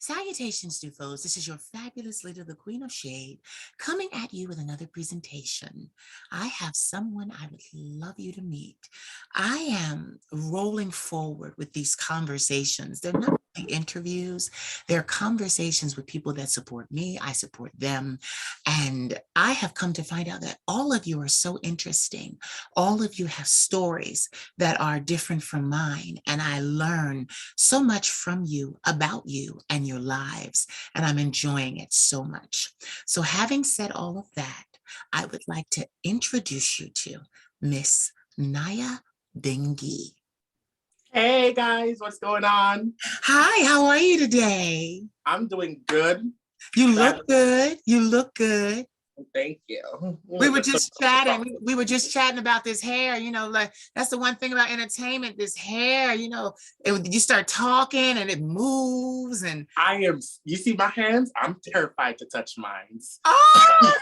Salutations, Dufos. This is your fabulous leader, the Queen of Shade, coming at you with another presentation. I have someone I would love you to meet. I am rolling forward with these conversations. They're not really interviews, they're conversations with people that support me. I support them. And I have come to find out that all of you are so interesting. All of you have stories that are different from mine. And I learn so much from you, about you and your lives, and I'm enjoying it so much. So having said all of that, I would like to introduce you to Miss Nyah Byngi. Hey guys, what's going on? Hi, how are you today? I'm doing good. You look good. You look good. Thank you. We were just chatting. We were just chatting about this hair. You know, like that's the one thing about entertainment. This hair. You know, you start talking and it moves. And You see my hands? I'm terrified to touch mine. oh,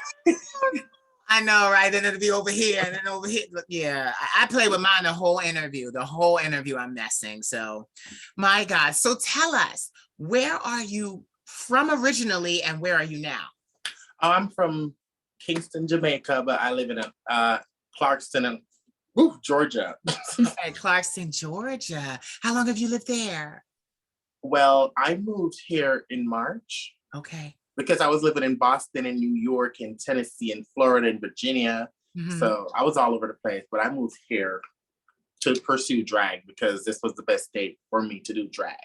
I know, right? Then it'll be over here and then over here. Look, yeah, I play with mine the whole interview. The whole interview, I'm messing. So, my God. So tell us, where are you from originally, and where are you now? I'm from Kingston, Jamaica, but I live in Clarkston, Georgia. At Clarkston, Georgia. How long have you lived there? Well, I moved here in March. Okay. Because I was living in Boston and New York and Tennessee and Florida and Virginia. Mm-hmm. So I was all over the place, but I moved here to pursue drag because this was the best state for me to do drag.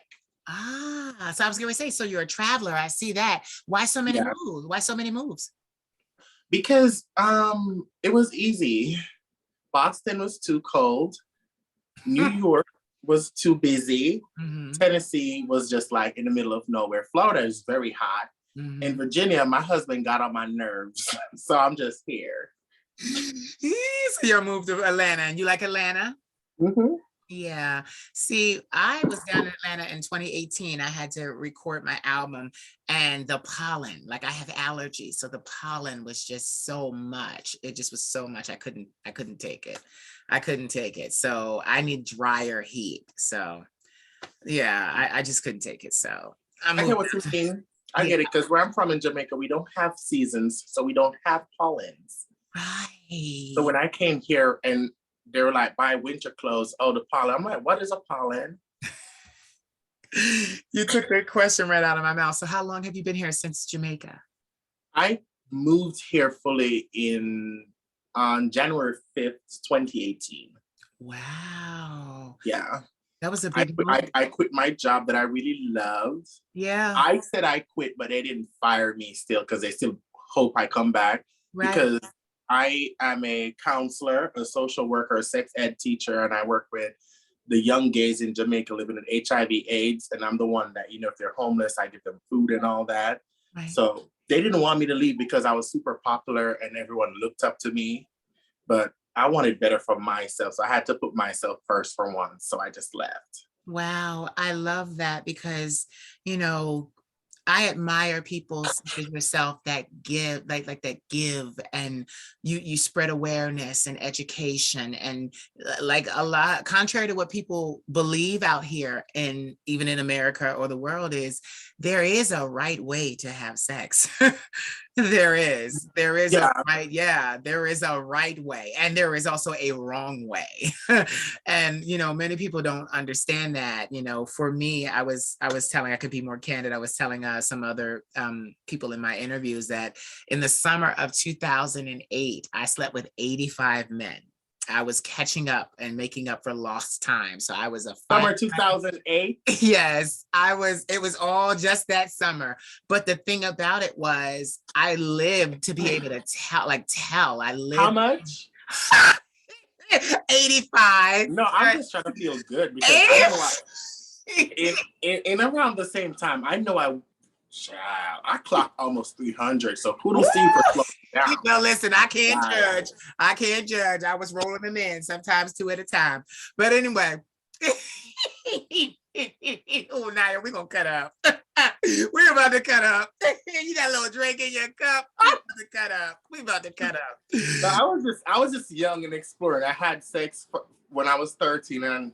Ah, so I was going to say, so you're a traveler. I see that. Why so many moves? Why so many moves? Because it was easy. Boston was too cold. New York was too busy. Mm-hmm. Tennessee was just like in the middle of nowhere. Florida is very hot. Mm-hmm. In Virginia, my husband got on my nerves. So I'm just here. So you're moved to Atlanta, and you like Atlanta? Mm-hmm. Yeah. See, I was down in Atlanta in 2018. I had to record my album, and the pollen, like I have allergies. So the pollen was just so much. It just was so much. I couldn't take it. I couldn't take it. So I need drier heat. So yeah, I just couldn't take it. So I get what you mean. I get it, because where I'm from in Jamaica, we don't have seasons, so we don't have pollens. Right. So when I came here and they were like, buy winter clothes, oh, the pollen. I'm like, what is a pollen? You took the question right out of my mouth. So how long have you been here since Jamaica? I moved here fully on January 5th, 2018. Wow. Yeah. That was a big I quit my job that I really loved. Yeah. I said I quit, but they didn't fire me still because they still hope I come back. Right. Because I am a counselor, a social worker, a sex ed teacher, and I work with the young gays in Jamaica living in HIV/AIDS. And I'm the one that, you know, if they're homeless, I give them food and all that. Right. So they didn't want me to leave because I was super popular and everyone looked up to me. But I wanted better for myself. So I had to put myself first for once. So I just left. Wow. I love that because, you know, I admire people such as yourself that give, like that give, and you spread awareness and education, and like a lot, contrary to what people believe out here, and even in America or the world, is there is a right way to have sex. There is a right, there is a right way, and there is also a wrong way. And you know, many people don't understand that. You know, for me, I was telling, I could be more candid, I was telling some other people in my interviews that in the summer of 2008, I slept with 85 men. I was catching up and making up for lost time. So I was a summer 2008. Yes, I was. It was all just that summer. But the thing about it was, I lived to be able to tell. I lived. How much? 85. No, I'm just trying to feel good because I know in around the same time, I know I clocked almost 300. So kudos to you for slowing down. No, listen, I can't judge. I can't judge. I was rolling them in, sometimes two at a time. But anyway. Oh, Nyah, we're going to cut up. We're about to cut up. You got a little drink in your cup. We're about to cut up. So I was just young and exploring. I had sex when I was 13 and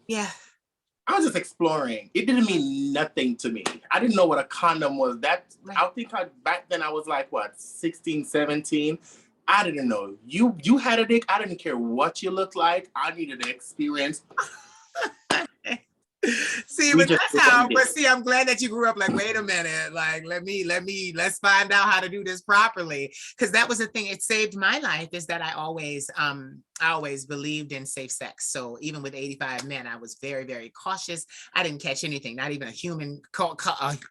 I was just exploring. It didn't mean nothing to me. I didn't know what a condom was. I think back then I was like, what, 16, 17? I didn't know. You had a dick. I didn't care what you looked like. I needed the experience. See, but that's how, but see, I'm glad that you grew up like, wait a minute, like, let's find out how to do this properly. Cause that was the thing, it saved my life, is that I always believed in safe sex. So even with 85 men, I was very, very cautious. I didn't catch anything, not even a human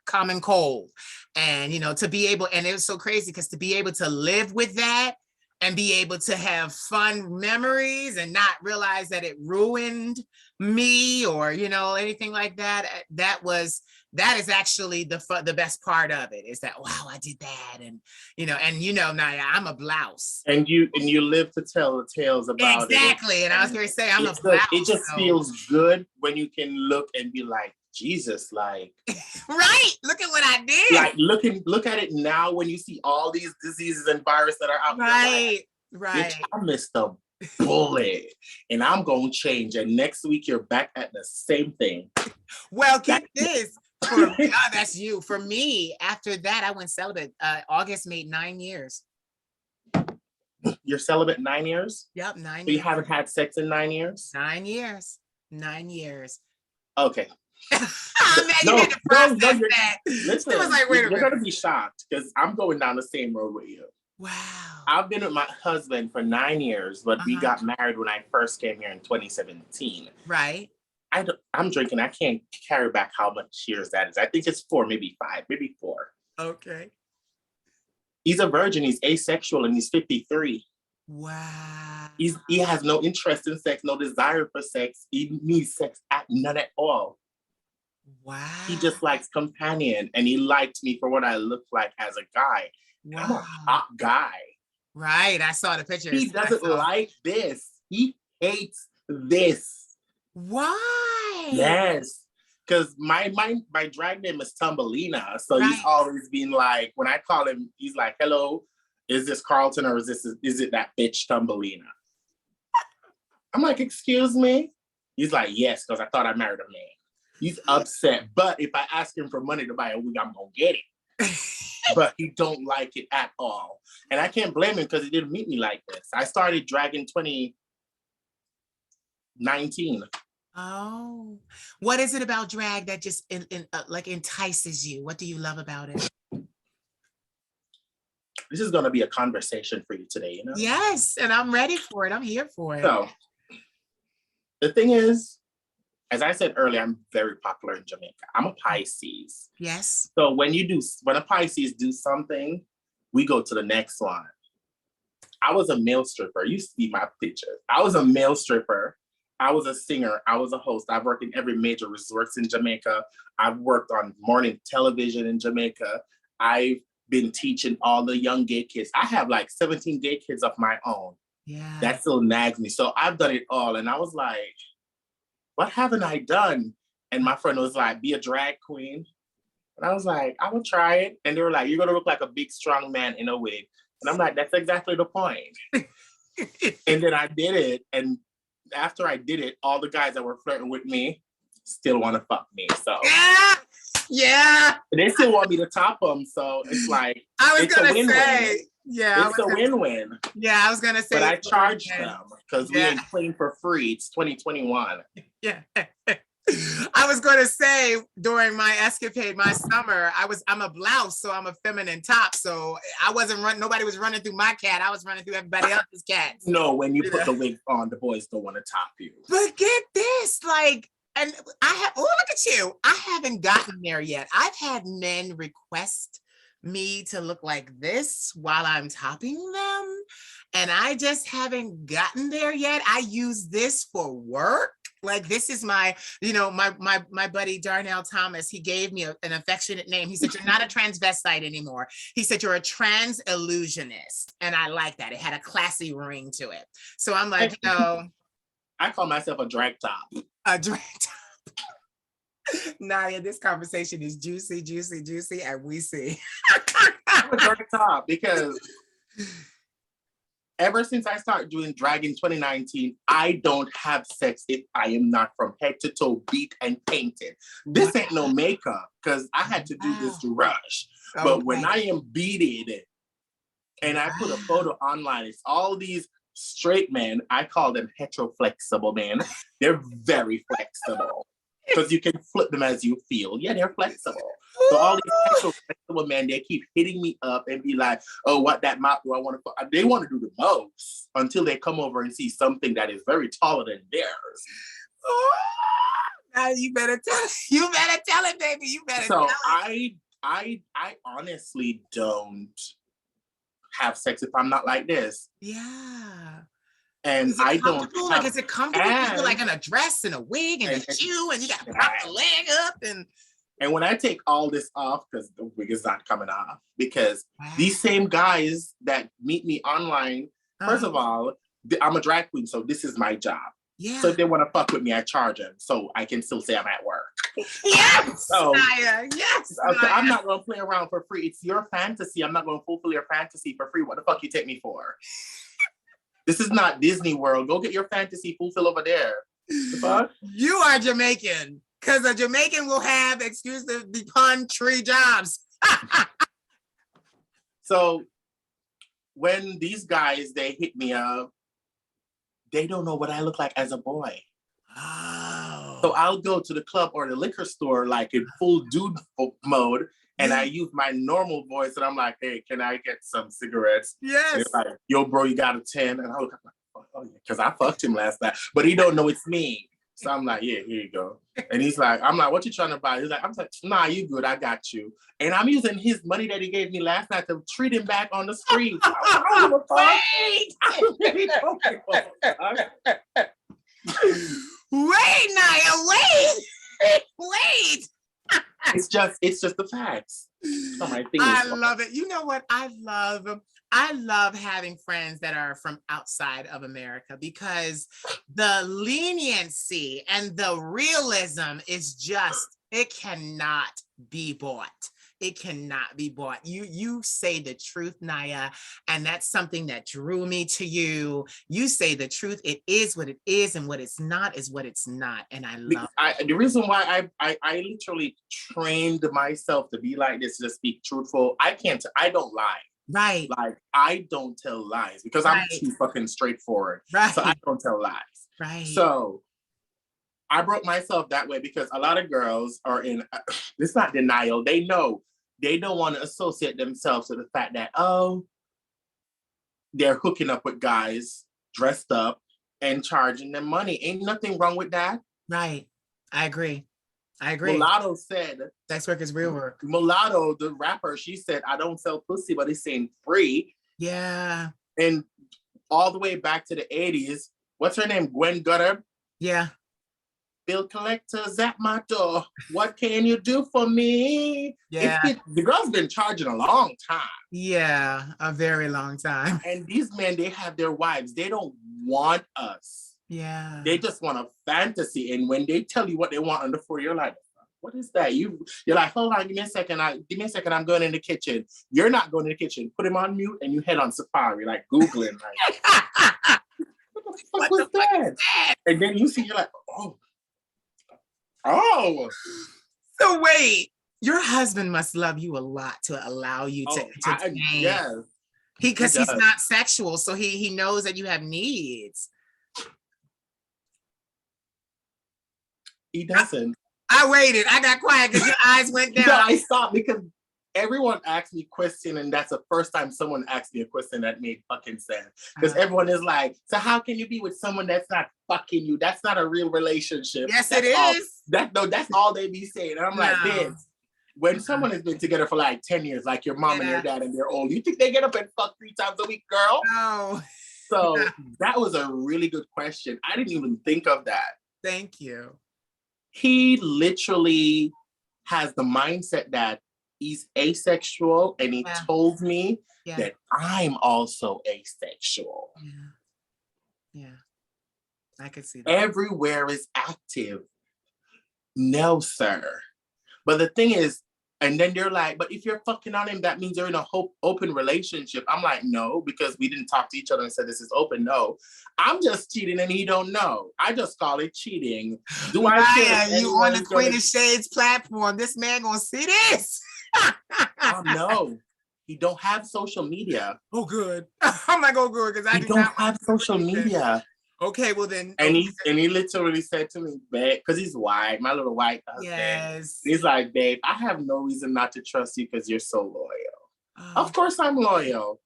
common cold. And, you know, to be able, and it was so crazy because to be able to live with that and be able to have fun memories and not realize that it ruined me or, you know, anything like that. That is actually the best part of it, is that, wow, I did that. And, you know, Nyah, I'm a blouse. And you live to tell the tales about it. Exactly. And I was going to say, I'm a blouse. It just feels good when you can look and be like, Jesus, like, right, look at what I did. Like, look at it now when you see all these diseases and viruses that are out there. Right. Bitch, I missed a bullet and I'm gonna change. And next week you're back at the same thing. Well, keep this. That's you. For me, after that, I went celibate. August made 9 years. You're celibate 9 years? Yep, 9 years. So you haven't had sex in 9 years? 9 years. 9 years. Okay. No, listen, was like, wait a minute. You're gonna be shocked because I'm going down the same road with you. Wow. I've been with my husband for 9 years, but we got married when I first came here in 2017. Right. I'm drinking. I can't carry back how much years that is. I think it's 4, maybe 5, maybe 4. Okay. He's a virgin. He's asexual and he's 53. Wow. He has no interest in sex, no desire for sex. He needs sex none at all. Wow. He just likes companion, and he liked me for what I looked like as a guy. Wow. I'm a hot guy. Right. I saw the pictures. He doesn't like this. He hates this. Why? Yes. Because my drag name is Tumbelina. So he's always been like, when I call him, he's like, hello, is this Carlton or is it that bitch Tumbelina? I'm like, excuse me? He's like, yes, because I thought I married a man. He's upset. But if I ask him for money to buy a wig, I'm going to get it. But he don't like it at all. And I can't blame him because he didn't meet me like this. I started dragging 2019. Oh, what is it about drag that just like entices you? What do you love about it? This is going to be a conversation for you today, you know? Yes, and I'm ready for it. I'm here for it. So, the thing is, as I said earlier, I'm very popular in Jamaica. I'm a Pisces. Yes. So when a Pisces do something, we go to the next one. I was a male stripper. You see my pictures. I was a male stripper. I was a singer. I was a host. I've worked in every major resort in Jamaica. I've worked on morning television in Jamaica. I've been teaching all the young gay kids. I have like 17 gay kids of my own. Yeah. That still nags me. So I've done it all. And I was like, what haven't I done? And my friend was like, be a drag queen. And I was like, I will try it. And they were like, you're going to look like a big, strong man in a wig. And I'm like, that's exactly the point. And then I did it. And after I did it, all the guys that were flirting with me still want to fuck me. So yeah. And they still want me to top them. So it's like, I was going to say, it's a win-win. Yeah, I was going to say. But I charged them because we ain't playing for free. It's 2021. Yeah. I was going to say during my escapade, my summer, I'm a blouse, so I'm a feminine top. So I wasn't nobody was running through my cat. I was running through everybody else's cats. No, when you put the wig on, the boys don't want to top you. But get this, like, and look at you. I haven't gotten there yet. I've had men request me to look like this while I'm topping them. And I just haven't gotten there yet. I use this for work. Like, this is my buddy Darnell Thomas, he gave me an affectionate name. He said, you're not a transvestite anymore. He said, you're a trans illusionist. And I like that. It had a classy ring to it. So I'm like, I call myself a drag top. A drag top. Nyah, this conversation is juicy, juicy, juicy, and we see. I'm a drag top because ever since I started doing drag in 2019, I don't have sex if I am not from head to toe beat and painted. This ain't no makeup because I had to do this to rush. But when I am beaded and I put a photo online, it's all these straight men. I call them heteroflexible men. They're very flexible because you can flip them as you feel. Yeah, they're flexible. So all these heteroflexible men, they keep hitting me up and be like, oh, what that mouth do I want to? They want to do the most until they come over and see something that is very taller than theirs. Now you better tell it, baby. You better so tell it. I honestly don't have sex if I'm not like this. Yeah. And I don't have, like, is it comfortable? You're like in a dress and a wig and a shoe and you got to prop the leg up and when I take all this off, because the wig is not coming off, because these same guys that meet me online, first of all, I'm a drag queen, so this is my job. Yeah. So if they want to fuck with me, I charge them, so I can still say I'm at work. Yes, so, Nyah. Yes. So I'm not going to play around for free. It's your fantasy. I'm not going to fulfill your fantasy for free. What the fuck you take me for? This is not Disney World. Go get your fantasy fulfill over there. The fuck? You are Jamaican. Because a Jamaican will have, excuse the pun, 3 jobs. So when these guys, they hit me up, they don't know what I look like as a boy. Oh. So I'll go to the club or the liquor store like in full dude mode, and I use my normal voice, and I'm like, hey, can I get some cigarettes? Yes. And it's like, yo, bro, you got a 10? And I look like, oh, yeah, because I fucked him last night. But he don't know it's me. So I'm like, yeah, here you go. And he's like, I'm like, what you trying to buy? He's like, I'm like, nah, you good, I got you. And I'm using his money that he gave me last night to treat him back on the street. Wait, Nyah, wait. It's just the facts. I love it. You know what? I love having friends that are from outside of America because the leniency and the realism is just, it cannot be bought. It cannot be bought. You say the truth, Nyah, and that's something that drew me to you. You say the truth. It is what it is, and what it's not is what it's not. And I love it. The reason why I literally trained myself to be like this, to speak truthful. I don't lie. Right. Like, I don't tell lies because I'm too fucking straightforward. Right. So I don't tell lies. Right. So I broke myself that way because a lot of girls are in, it's not denial. They know they don't want to associate themselves with the fact that, oh, they're hooking up with guys dressed up and charging them money. Ain't nothing wrong with that. Right. I agree. Mulatto said, sex work is real work. Mulatto, the rapper, she said, I don't sell pussy, but it's saying free. Yeah. And all the way back to the 80s, what's her name? Gwen Gutter? Yeah. Bill collectors at my door. What can you do for me? Yeah. The girl's been charging a long time. Yeah, a very long time. And these men, they have their wives. They don't want us. Yeah. They just want a fantasy. And when they tell you what they want on the floor, you're like, what is that? You're like, hold on, give me a second. I'm going in the kitchen. You're not going in the kitchen. Put him on mute and you head on Safari, like Googling. Like, what the fuck was that? And then you see, you're like, oh. So wait, your husband must love you a lot to allow you to entertain. Yes. Because he's not sexual, so he knows that you have needs. He doesn't. I waited. I got quiet because your eyes went down. No, I stopped because everyone asked me a question, and that's the first time someone asked me a question that made fucking sense. Because everyone is like, so how can you be with someone that's not fucking you? That's not a real relationship. Yes, that's it all, is. That's all they be saying. And I'm like, bitch, when someone has been together for like 10 years, like your mom and your dad, and they're old, you think they get up and fuck 3 times a week, girl? No. So that was a really good question. I didn't even think of that. Thank you. He literally has the mindset that he's asexual, and he told me that I'm also asexual. Yeah. I could see that. Everywhere is active. No, sir. But the thing is, And then they're like, but if you're fucking on him, that means you're in a open relationship. I'm like, no, because we didn't talk to each other and said this is open. No, I'm just cheating and he don't know. I just call it cheating. Do I care if You on the anyone's Queen gonna... of Shades platform? This man gonna see this? Oh no, he don't have social media. Oh, good. I'm like, oh, good, because I He do don't not have social media. Okay, well then. And Okay. he literally said to me, babe, because he's white, my little white husband. Yes. He's like, babe, I have no reason not to trust you because you're so loyal. Oh. Of course I'm loyal.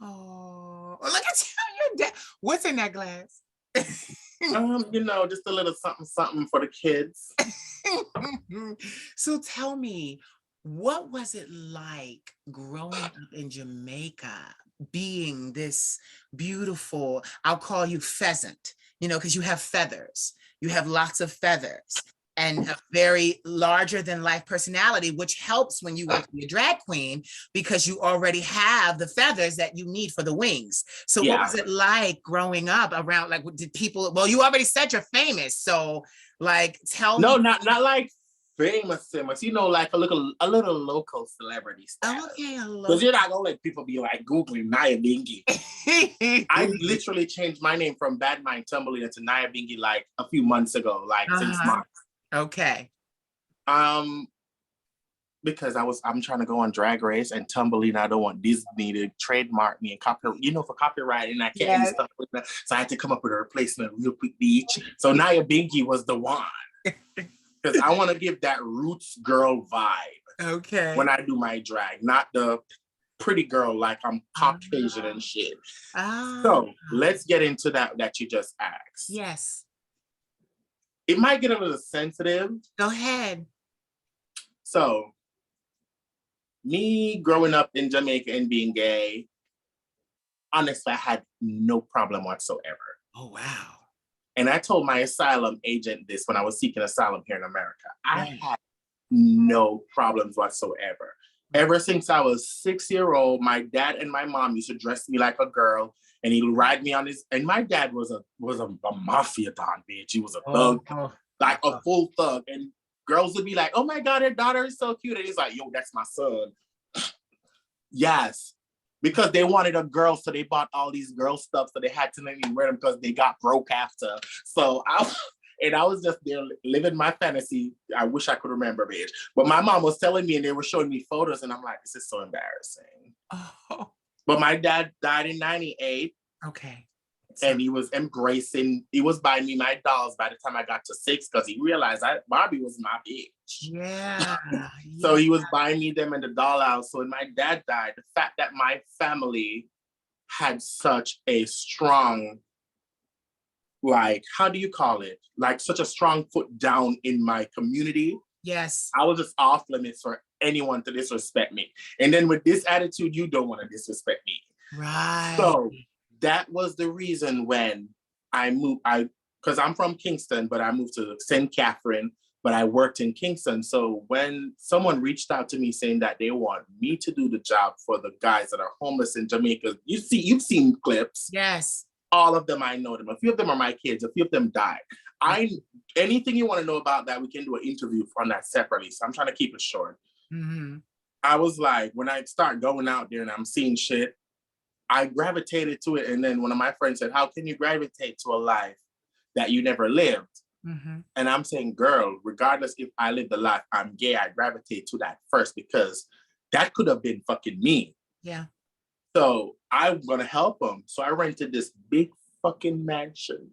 Oh, look at you, your dad. What's in that glass? You know, just a little something for the kids. So tell me, what was it like growing up in Jamaica, being this beautiful, I'll call you pheasant, you know, because you have feathers, you have lots of feathers and a very larger than life personality, which helps when you want to be a drag queen because you already have the feathers that you need for the wings. So what was it like growing up around, like, did people, well, you already said you're famous. So like, tell me. No, not like famous, you know, like a little local celebrity status. Okay, because you're not gonna let people be like Googling Nyah Byngi. I literally changed my name from Bad Mind Tumbleina to Nyah Byngi like a few months ago, like 6 months. Okay. Because I'm trying to go on Drag Race and Tumbleina. I don't want Disney to trademark me and copyright, you know, for copyright, and I can't do stuff with that. So I had to come up with a replacement real quick, beach. So Nyah Byngi was the one. Because I want to give that roots girl vibe. Okay. When I do my drag, not the pretty girl like I'm Caucasian and shit. So let's get into that you just asked. Yes. It might get a little sensitive. Go ahead. So, me growing up in Jamaica and being gay, honestly, I had no problem whatsoever. Oh, wow. And I told my asylum agent this when I was seeking asylum here in America. I had no problems whatsoever. Ever since I was 6-year-old, my dad and my mom used to dress me like a girl, and he'd ride me on his. And my dad was a mafia don, bitch. He was a thug, like a full thug. And girls would be like, "Oh my God, her daughter is so cute," and he's like, "Yo, that's my son." Yes, because they wanted a girl, so they bought all these girl stuff, so they had to let me wear them because they got broke after. So I was just there living my fantasy. I wish I could remember, bitch. But my mom was telling me and they were showing me photos and I'm like, this is so embarrassing. Oh. But my dad died in 98. Okay. And he was buying me my dolls by the time I got to 6 because he realized Barbie was my bitch. Yeah. So he was buying me them in the dollhouse. So when my dad died, the fact that my family had such a strong, like, how do you call it? Like such a strong foot down in my community. Yes. I was just off limits for anyone to disrespect me. And then with this attitude, you don't want to disrespect me. Right. So that was the reason when I moved, because I'm from Kingston, but I moved to St. Catherine, but I worked in Kingston. So when someone reached out to me saying that they want me to do the job for the guys that are homeless in Jamaica, you've seen clips. Yes. All of them, I know them. A few of them are my kids. A few of them died. Anything you want to know about that, we can do an interview on that separately. So I'm trying to keep it short. Mm-hmm. I was like, when I start going out there and I'm seeing shit, I gravitated to it. And then one of my friends said, how can you gravitate to a life that you never lived? Mm-hmm. And I'm saying, girl, regardless if I live the life I'm gay, I gravitate to that first because that could have been fucking me. Yeah. So I'm going to help them. So I rented this big fucking mansion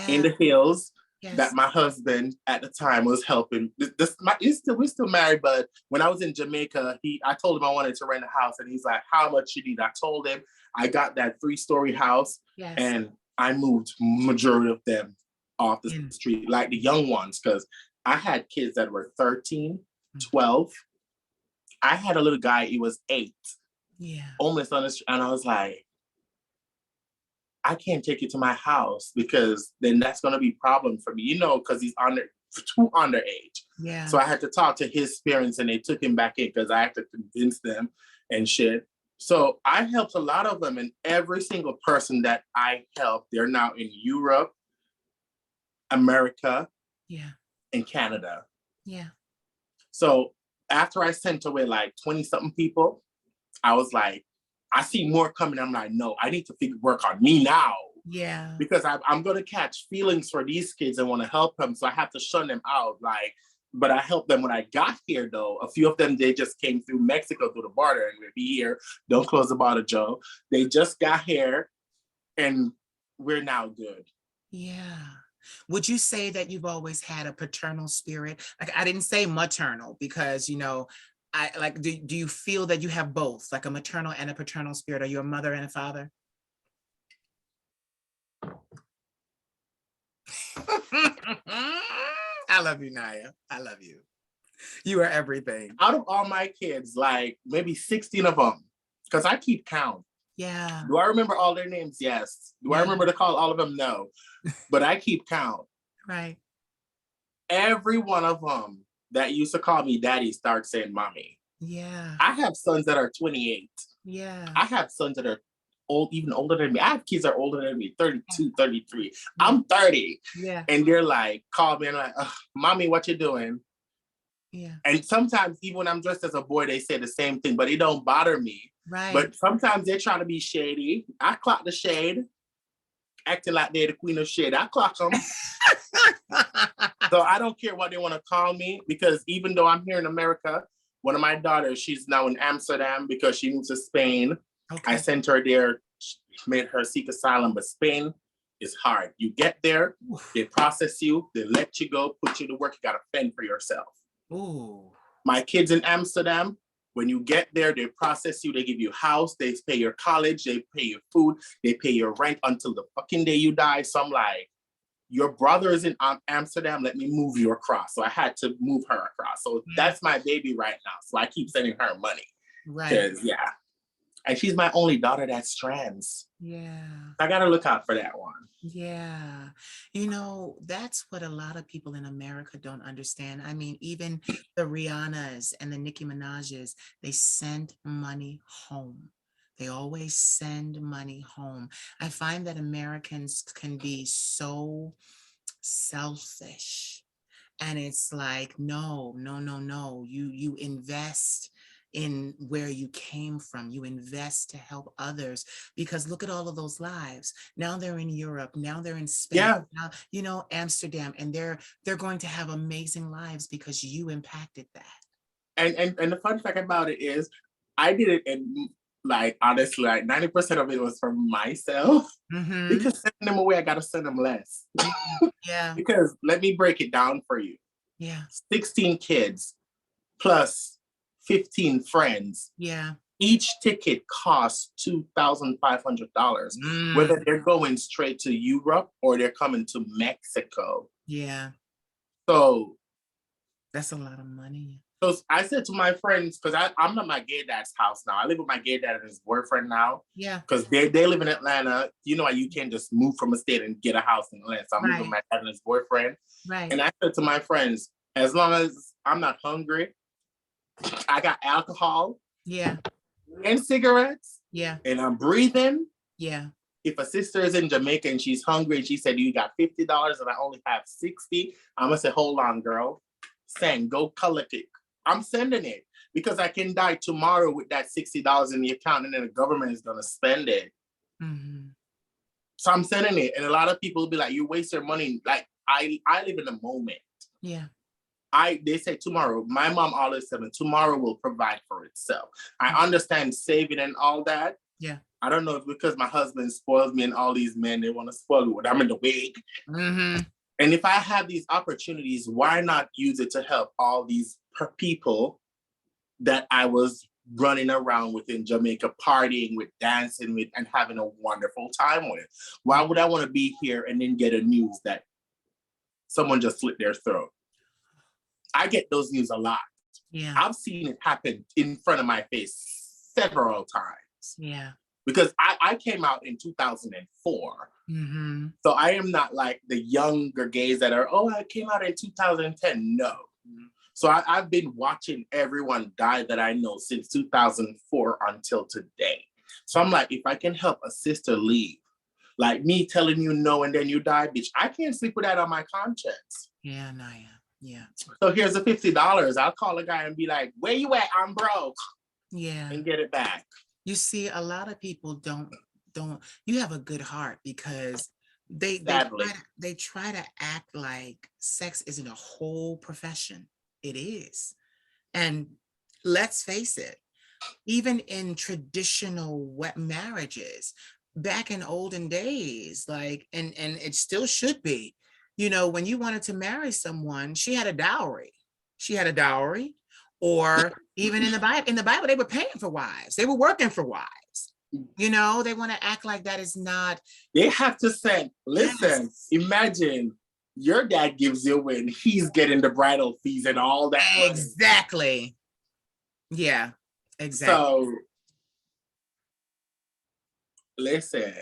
in the hills that my husband at the time was helping. We're still married, but when I was in Jamaica, I told him I wanted to rent a house and he's like, how much you need? I told him I got that 3-story house and I moved majority of them off the street, like the young ones, because I had kids that were 13, 12. I had a little guy, he was 8. Yeah. Homeless on the street. And I was like, I can't take you to my house because then that's going to be a problem for me, you know, because he's too underage. Yeah. So I had to talk to his parents and they took him back in because I had to convince them and shit. So I helped a lot of them, and every single person that I helped, they're now in Europe, America, and Canada. Yeah. So after I sent away like 20 something people, I was like, I see more coming. I'm like, no, I need to work on me now. Yeah. Because I'm going to catch feelings for these kids and want to help them. So I have to shun them out. Like, but I helped them when I got here, though. A few of them, they just came through Mexico through the border and we'll be here. Don't close the border, Joe. They just got here and we're now good. Yeah. Would you say that you've always had a paternal spirit? Like, I didn't say maternal because, you know, I like, do you feel that you have both, like a maternal and a paternal spirit? Are you a mother and a father? I love you, Nyah. I love you. You are everything. Out of all my kids, like maybe 16 of them, because I keep count. Yeah. Do I remember all their names? Yes. Do I remember to call all of them? No. But I keep count. Right. Every one of them that used to call me daddy starts saying mommy. Yeah. I have sons that are 28. Yeah. I have sons that are even older than me. I have kids that are older than me, 32, 33. Yeah. I'm 30. Yeah. And they're like, call me and like, mommy, what you doing? Yeah. And sometimes even when I'm dressed as a boy, they say the same thing, but it don't bother me. Right. But sometimes they're trying to be shady. I clock the shade, acting like they're the queen of shade. I clock them. So I don't care what they want to call me, because even though I'm here in America, one of my daughters, she's now in Amsterdam because she moved to Spain. Okay. I sent her there, made her seek asylum, but Spain is hard. You get there, they process you, they let you go, put you to work, you got to fend for yourself. Ooh. My kids in Amsterdam, when you get there, they process you, they give you a house, they pay your college, they pay your food, they pay your rent until the fucking day you die. So I'm like, your brother is in Amsterdam, let me move you across. So I had to move her across. So that's my baby right now. So I keep sending her money. Right. Because, yeah. And she's my only daughter that's trans. Yeah. I got to look out for that one. Yeah. You know, that's what a lot of people in America don't understand. I mean, even the Rihannas and the Nicki Minaj's, they send money home. They always send money home. I find that Americans can be so selfish. And it's like, no. You invest in where you came from. You invest to help others, because look at all of those lives. Now they're in Europe. Now they're in Spain. Yeah. Now, you know, Amsterdam, and they're going to have amazing lives because you impacted that. And the fun fact about it is, I did it, and like honestly, like 90% of it was for myself. Mm-hmm. Because sending them away, I gotta send them less. Yeah. Because let me break it down for you. Yeah. 16 kids plus 15 friends. Yeah. Each ticket costs $2,500, whether they're going straight to Europe or they're coming to Mexico. Yeah. So that's a lot of money. So I said to my friends, because I'm at my gay dad's house now. I live with my gay dad and his boyfriend now. Yeah. Because they live in Atlanta. You know, you can't just move from a state and get a house in Atlanta. So I'm living with my dad and his boyfriend. Right. And I said to my friends, as long as I'm not hungry, I got alcohol. Yeah. And cigarettes. Yeah. And I'm breathing. Yeah. If a sister is in Jamaica and she's hungry and she said, you got $50 and I only have 60, I'm going to say, hold on, girl. Send, go collect it. I'm sending it because I can die tomorrow with that $60 in the account and then the government is going to spend it. Mm-hmm. So I'm sending it. And a lot of people will be like, you waste your money. Like, I live in the moment. Yeah. They say tomorrow, my mom always said, tomorrow will provide for itself. I understand saving and all that. Yeah. I don't know if because my husband spoils me and all these men, they want to spoil me when I'm in the wig. Mm-hmm. And if I have these opportunities, why not use it to help all these people that I was running around with in Jamaica, partying with, dancing with, and having a wonderful time with? Why would I want to be here and then get a news that someone just slit their throat? I get those news a lot. Yeah. I've seen it happen in front of my face several times. Yeah. Because I came out in 2004. Mm-hmm. So I am not like the younger gays that are, I came out in 2010. No. Mm-hmm. So I've been watching everyone die that I know since 2004 until today. So I'm like, if I can help a sister leave, like me telling you no and then you die, bitch, I can't sleep with that on my conscience. Yeah, Nyah. Yeah. So here's the $50. I'll call a guy and be like, where you at? I'm broke. Yeah. And get it back. You see, a lot of people don't, you have a good heart because they try to act like sex isn't a whole profession. It is. And let's face it, even in traditional marriages, back in olden days, like, and it still should be, you know, when you wanted to marry someone, she had a dowry. She had a dowry, or even in the Bible, they were paying for wives. They were working for wives. You know, they want to act like that is not. They have to send, listen, yes. Imagine your dad gives you when he's getting the bridal fees and all that. Exactly. Money. Yeah, exactly. So, listen,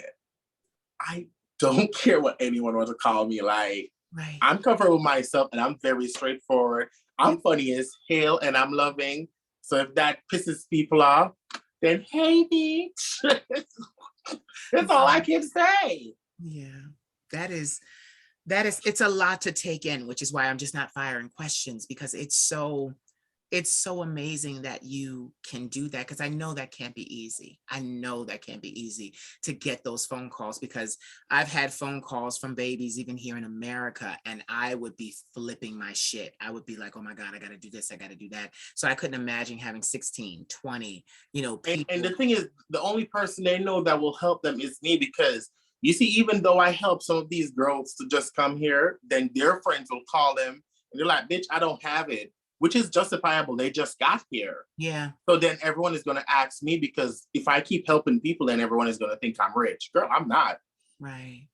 I don't care what anyone wants to call me. Like, right. I'm comfortable with myself and I'm very straightforward. I'm funny as hell and I'm loving. So if that pisses people off, then hey, bitch. That's all I can say. Yeah, that is, it's a lot to take in, which is why I'm just not firing questions, because it's so amazing that you can do that, because I know that can't be easy. I know that can't be easy to get those phone calls, because I've had phone calls from babies even here in America, and I would be flipping my shit. I would be like, oh my God, I got to do this, I got to do that. So I couldn't imagine having 16, 20, you know, people. And the thing is, the only person they know that will help them is me, because you see, even though I help some of these girls to just come here, then their friends will call them and they're like, bitch, I don't have it. Which is justifiable. They just got here. Yeah. So then everyone is going to ask me, because if I keep helping people, then everyone is going to think I'm rich. Girl, I'm not. Right.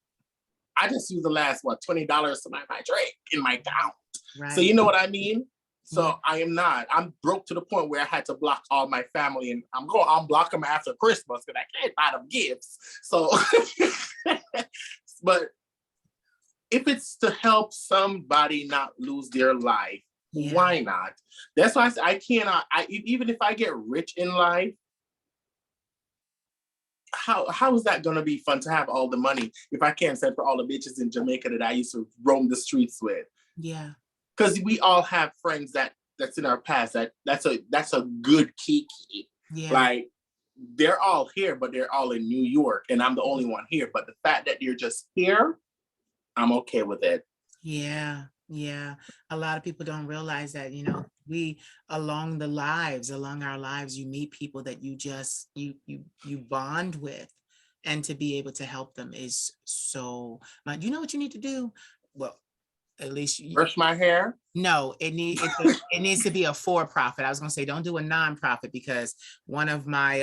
I just use the last, $20 to buy my drink in my account. Right. So you know what I mean? So yeah. I am not. I'm broke to the point where I had to block all my family, and I'm going to unblock them after Christmas because I can't buy them gifts. So, but if it's to help somebody not lose their life, yeah. Why not? That's why I cannot. Even if I get rich in life, how is that gonna be fun to have all the money if I can't send for all the bitches in Jamaica that I used to roam the streets with? Yeah, because we all have friends that's in our past. That's a good kiki. Yeah. Like they're all here, but they're all in New York, and I'm the only one here. But the fact that you're just here, I'm okay with it. Yeah. Yeah, a lot of people don't realize that, you know, we along our lives, you meet people that you just you bond with, and to be able to help them is so much. You know what you need to do? Well, at least brush my hair. No, it needs to be a for-profit. I was gonna say, don't do a non-profit, because one of my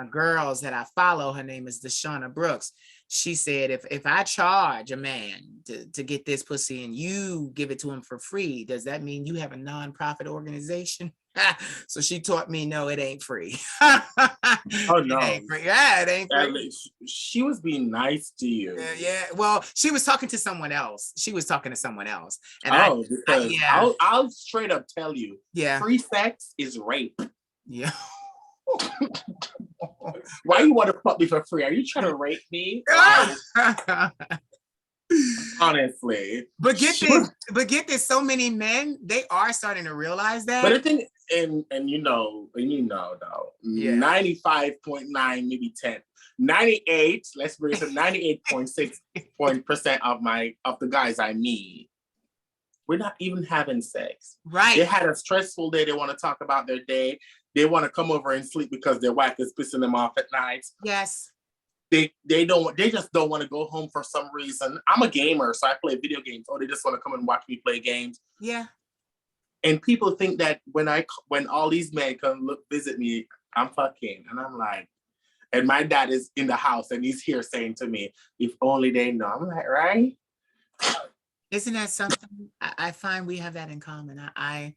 girls that I follow, her name is Deshauna Brooks. She said, if I charge a man to get this pussy and you give it to him for free, does that mean you have a non-profit organization? So she taught me, no, it ain't free. Oh no. It ain't free. Yeah, it ain't free. She was being nice to you. Yeah. Well, she was talking to someone else. And because I'll straight up tell you, free sex is rape. Yeah. Why you want to fuck me for free? Are you trying to rape me? Honestly. But get this, so many men, they are starting to realize that. But the thing, and you know though, 95.9, maybe 10, 98, let's bring it to 98.6% of the guys I meet, we're not even having sex. Right. They had a stressful day. They want to talk about their day. They want to come over and sleep because their wife is pissing them off at night. Yes. They just don't want to go home for some reason. I'm a gamer, so I play video games. Or they just want to come and watch me play games. Yeah. And people think that when all these men come visit me, I'm fucking. And I'm like, and my dad is in the house and he's here saying to me, if only they know. I'm like, right? Isn't that something? I find we have that in common. I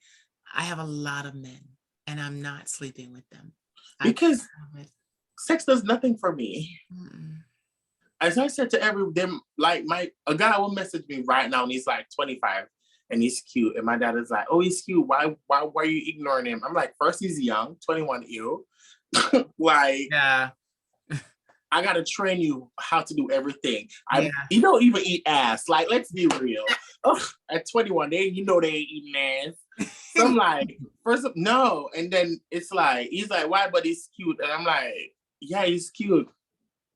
have a lot of men and I'm not sleeping with them. Because sex does nothing for me. Mm-mm. As I said to them, like a guy will message me right now and he's like 25 and he's cute. And my dad is like, oh, he's cute. Why are you ignoring him? I'm like, first, he's young, 21 ew. Like, yeah. I gotta train you how to do everything. You don't even eat ass. Like, let's be real. ugh, at 21, they ain't eating ass. So I'm like, no. And then it's like, he's like, why? But he's cute. And I'm like, yeah, he's cute.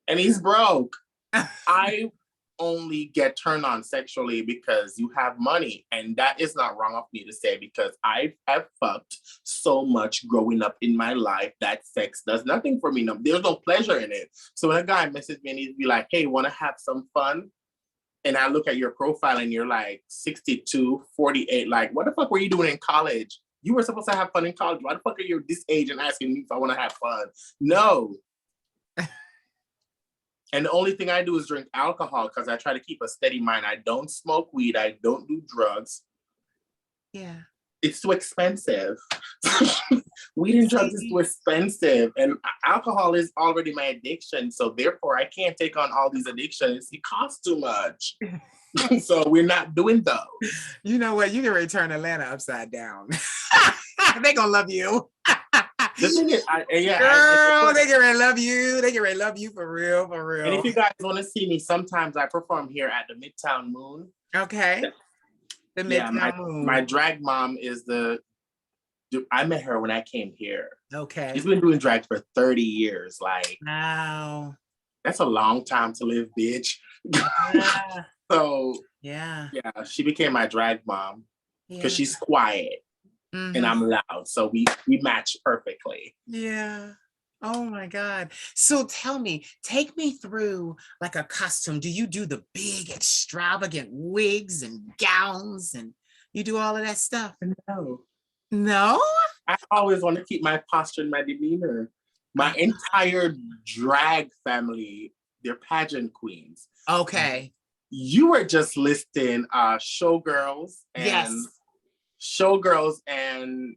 And he's broke. I only get turned on sexually because you have money. And that is not wrong of me to say, because I have fucked so much growing up in my life that sex does nothing for me. No, there's no pleasure in it. So when a guy messages me and he'd be like, hey, want to have some fun? And I look at your profile and you're like 62, 48. Like, what the fuck were you doing in college? You were supposed to have fun in college. Why the fuck are you this age and asking me if I want to have fun? No. And the only thing I do is drink alcohol because I try to keep a steady mind. I don't smoke weed. I don't do drugs. Yeah. It's too expensive. Weed and drugs is too expensive. And alcohol is already my addiction. So therefore, I can't take on all these addictions. It costs too much. So we're not doing those. You know what? You can return Atlanta upside down. They gonna love you. The thing is, girl, they can love you. They can love you for real, for real. And if you guys want to see me, sometimes I perform here at the Midtown Moon. Okay. The Midtown Moon. My drag mom is I met her when I came here. Okay. She's been doing drag for 30 years. Like, wow. That's a long time to live, bitch. Yeah. So yeah, she became my drag mom because she's quiet and I'm loud. So we match perfectly. Yeah. Oh my God. So tell me, take me through like a costume. Do you do the big extravagant wigs and gowns and you do all of that stuff? No? I always want to keep my posture and my demeanor. My entire drag family, they're pageant queens. Okay. You were just listing showgirls and showgirls and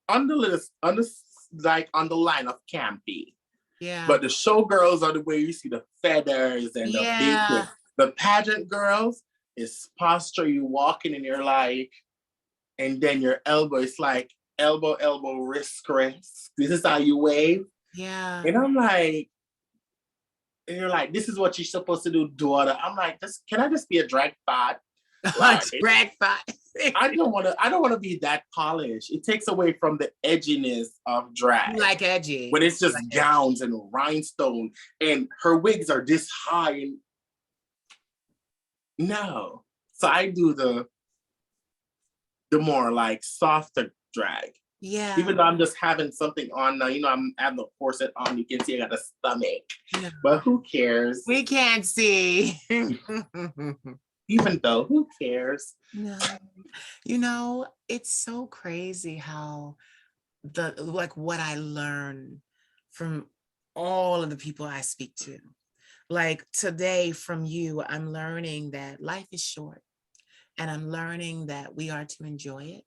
on the list, on the line of campy. Yeah. But the showgirls are the way you see the feathers and the big thing. The pageant girls is posture. You walking and you're like, and then your elbow is like elbow, wrist, wrist. This is how you wave. Yeah. And I'm like, and you're like, this is what you're supposed to do, daughter. I'm like, can I just be a drag thought? Like, drag thought. I don't want to be that polished. It takes away from the edginess of drag. Like edgy. But it's just like gowns and rhinestone, and her wigs are this high. And no. So I do the more like softer drag. Yeah. Even though I'm just having something on now, I'm having the corset on. You can see I got a stomach. Yeah. But who cares? We can't see. Even though, who cares? No. It's so crazy how what I learn from all of the people I speak to. Like today from you, I'm learning that life is short, and I'm learning that we are to enjoy it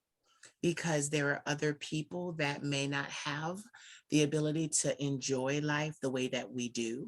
because there are other people that may not have the ability to enjoy life the way that we do.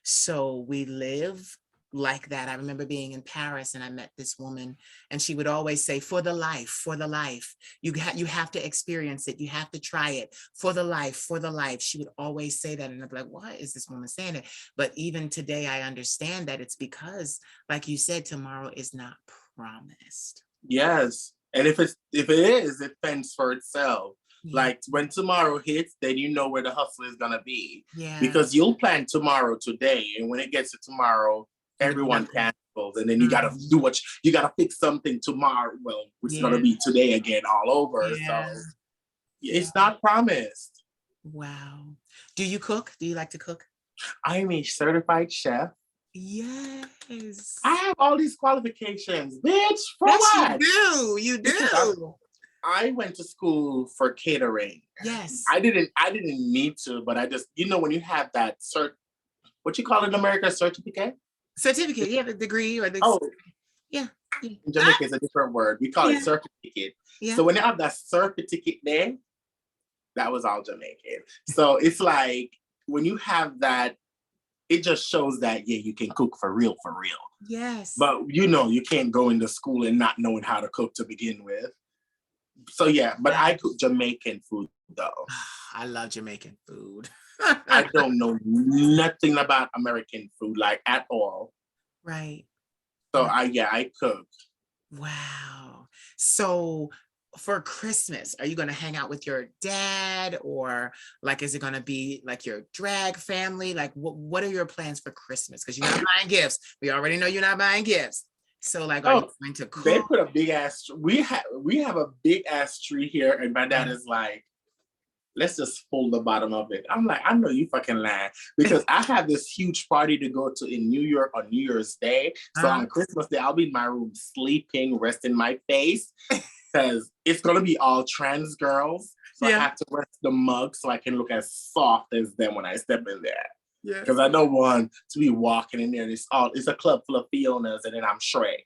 So we live like that. I remember being in Paris and I met this woman and she would always say, for the life, you have to experience it. You have to try it for the life. She would always say that. And I'd be like, why is this woman saying it? But even today, I understand that it's because, like you said, tomorrow is not promised. Yes. And if it is, it fends for itself. Yeah. Like when tomorrow hits, then you know where the hustle is gonna be. Yeah. Because you'll plan tomorrow today, and when it gets to tomorrow, everyone cancels, and then you gotta do you gotta fix something tomorrow. Well, it's gonna be today again, all over. Yeah. So it's not promised. Wow. Do you cook? Do you like to cook? I am a certified chef. Yes. I have all these qualifications, bitch. For what? You do. I went to school for catering. Yes. I didn't need to, but I just, when you have that what you call it in America, certificate? Certificate, yeah, the degree or the yeah. In Jamaica is a different word. We call it certificate. Yeah. So when you have that certificate there, that was all Jamaican. So it's like when you have that, it just shows that, you can cook for real. Yes. But you can't go into school and not knowing how to cook to begin with. So but I cook Jamaican food though. I love Jamaican food. I don't know nothing about American food, like at all. Right. So I cook. Wow. So for Christmas, are you going to hang out with your dad, or like, is it going to be like your drag family? Like, what are your plans for Christmas? Because you're not buying gifts. We already know you're not buying gifts. So like, are you Oh, going to they cook? put a big ass, we have a big ass tree here, and my dad is like, let's just fold the bottom of it. I'm like, I know you fucking lying, because I have this huge party to go to in New York on New Year's Day. So on Christmas Day, I'll be in my room sleeping, resting my face, because it's gonna be all trans girls. So I have to rest the mug so I can look as soft as them when I step in there. Yeah. Because I don't want to be walking in there. It's a club full of Fionas, and then I'm Shrek.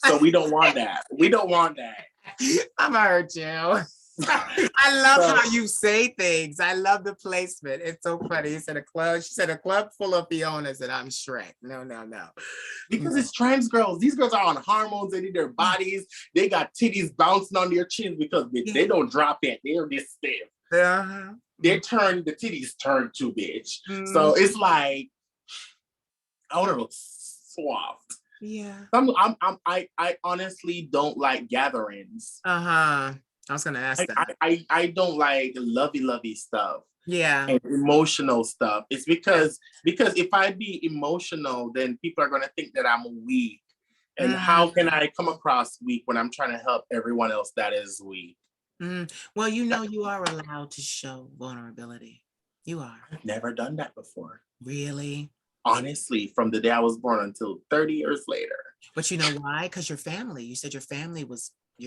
So we don't want that. We don't want that. I'm hurt, you. I love how you say things. I love the placement. It's so funny. You said a club. She said a club full of Fionas, and I'm Shrek. No, no, no. Because it's trans girls. These girls are on hormones. They need their bodies. They got titties bouncing on their chins because they don't drop it. They're this stiff. The titties turn too, bitch. So it's like, I want to look soft. Yeah. I honestly don't like gatherings. I was gonna ask that. I don't like lovey stuff. Yeah. And emotional stuff. It's because if I be emotional, then people are gonna think that I'm weak. And how can I come across weak when I'm trying to help everyone else that is weak? Well, you know, you are allowed to show vulnerability. You are. I've never done that before. Really? Honestly, from the day I was born until 30 years later. But you know why? Because your family, you said your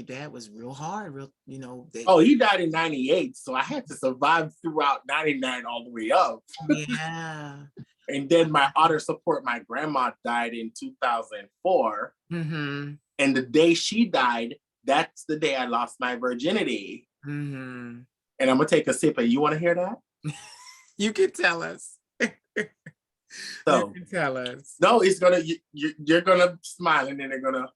dad was real hard, you know. He died in 98, so I had to survive throughout 99 all the way up. Yeah. And then my other support, my grandma died in 2004. And the day she died, that's the day I lost my virginity. And I'm going to take a sip. You want to hear that? You can tell us. So, you can tell us. No, it's going to, you're going to smile, and then they're going to.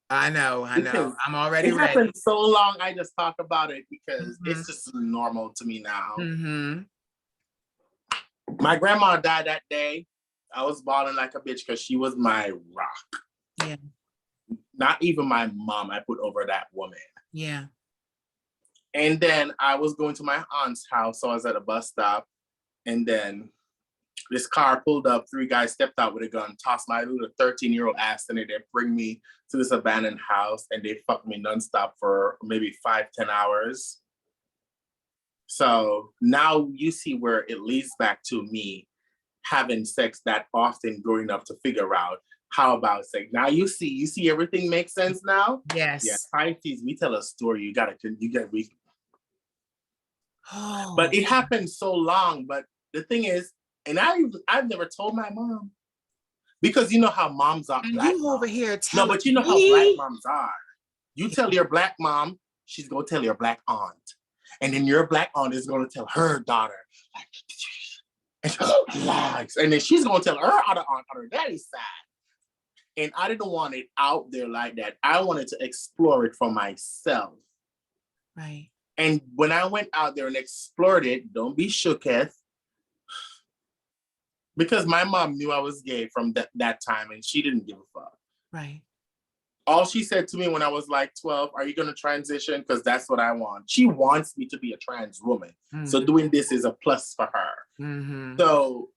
I know. I'm already ready. It happened so long, I just talk about it because it's just normal to me now. My grandma died that day. I was bawling like a bitch because she was my rock. Yeah. Not even my mom I put over that woman. Yeah. And then I was going to my aunt's house. So I was at a bus stop. And then this car pulled up. 3 guys stepped out with a gun, tossed my little 13-year-old ass in it, and bring me to this abandoned house. And they fucked me nonstop for maybe 5-10 hours. So now you see where it leads back to me having sex that often growing up to figure out how about sex. Now you see everything makes sense now? Yes. Yeah, Pisces, we tell a story. You get But it happened so long. But the thing is, and I've never told my mom. Because you know how moms are. Black you over moms. here telling No, but you know how black moms are. You tell your black mom, she's gonna tell your black aunt. And then your black aunt is gonna tell her daughter, and then she's gonna tell her other aunt on her daddy's side. And I didn't want it out there like that. I wanted to explore it for myself. Right. And when I went out there and explored it, don't be shooketh. Because my mom knew I was gay from that time, and she didn't give a fuck. Right. All she said to me when I was like 12, are you going to transition? Because that's what I want. She wants me to be a trans woman. So doing this is a plus for her. So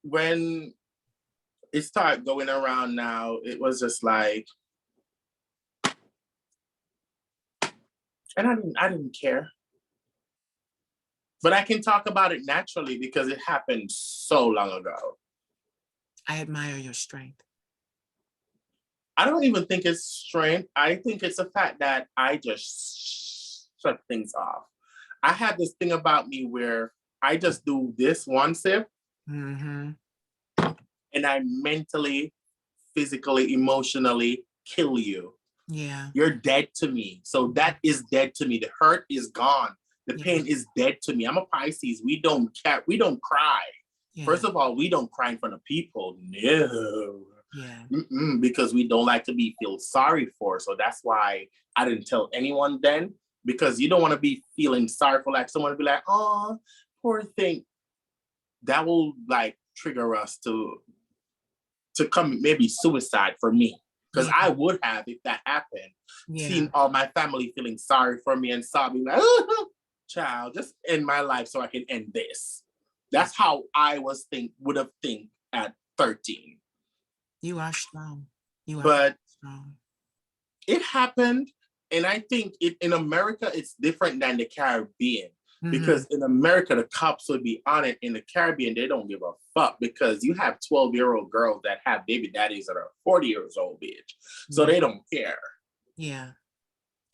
when it started going around now, it was just like, and I didn't care. But I can talk about it naturally because it happened so long ago. I admire your strength. I don't even think it's strength. I think it's the fact that I just shut things off. I had this thing about me where I just do this one sip and I mentally, physically, emotionally kill you. Yeah. You're dead to me. So that is dead to me. The hurt is gone. The pain is dead to me. I'm a Pisces. We don't cry. Yeah. First of all, we don't cry in front of people. No. Yeah. Because we don't like to be feel sorry for. So that's why I didn't tell anyone then, because you don't want to be feeling sorry for like someone to be like, oh, poor thing. That will like trigger us to come maybe suicide for me. Because I would have if that happened. Seen all my family feeling sorry for me and sobbing like, child, just end my life so I can end this. That's how I would have think at 13. You are strong. But it happened, and I think in America it's different than the Caribbean. Because in America, the cops would be on it. In the Caribbean, they don't give a fuck because you have 12-year-old girls that have baby daddies that are 40 years old, bitch. So they don't care. Yeah.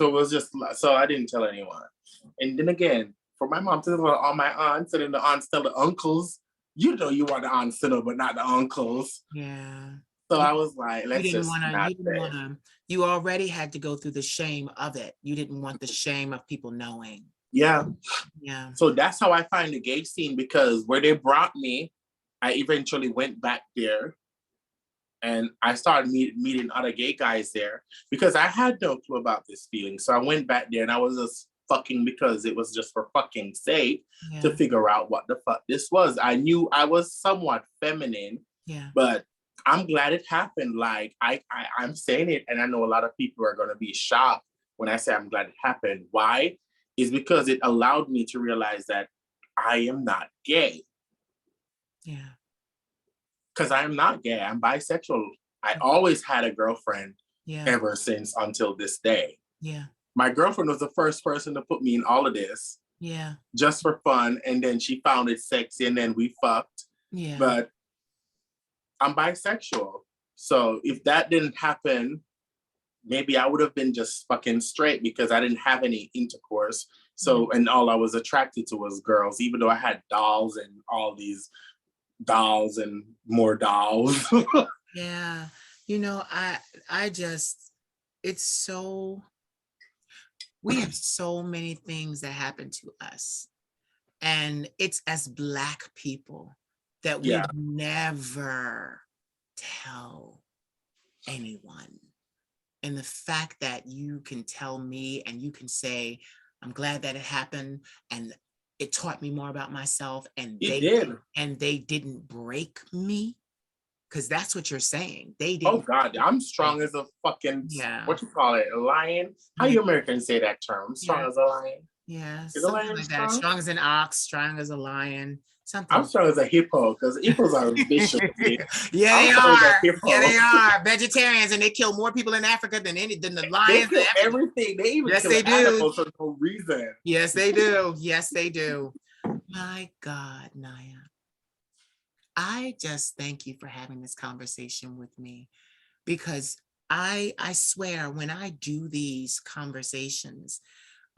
So it was just, so I didn't tell anyone. And then again, for my mom to tell all my aunts, and then the aunts tell the uncles, you know you want the aunts to know, but not the uncles. Yeah. So I was like, let's just not say. You already had to go through the shame of it. You didn't want the shame of people knowing. Yeah. Yeah. So that's how I find the gay scene, because where they brought me, I eventually went back there and I started meeting other gay guys there because I had no clue about this feeling. So I went back there and I was just fucking because it was just for fucking sake to figure out what the fuck this was. I knew I was somewhat feminine, but I'm glad it happened. Like I'm saying it, and I know a lot of people are going to be shocked when I say I'm glad it happened. Why? Is because it allowed me to realize that I am not gay. Yeah. Because I am not gay. I'm bisexual. I always had a girlfriend ever since until this day. Yeah. My girlfriend was the first person to put me in all of this. Yeah. Just for fun. And then she found it sexy and then we fucked. Yeah. But I'm bisexual. So if that didn't happen, maybe I would have been just fucking straight because I didn't have any intercourse. So, and all I was attracted to was girls, even though I had dolls and all these dolls and more dolls. Yeah. You know, I just, it's so, we have so many things that happen to us. And it's as Black people that we never tell anyone. And the fact that you can tell me and you can say, I'm glad that it happened and it taught me more about myself, and they didn't break me, because that's what you're saying. They didn't. Oh God, I'm strong as a fucking, what you call it, a lion? How you Americans say that term? Strong as a lion? Yeah, is a lion like that. Strong as an ox, strong as a lion. Something. I'm strong as a hippo, because hippos are vicious. Yeah, they are. Yeah, they are vegetarians, and they kill more people in Africa than the lions. They kill everything. They even kill animals for no reason. Yes, they do. Yes, they do. My God, Nyah. I just thank you for having this conversation with me, because I swear when I do these conversations,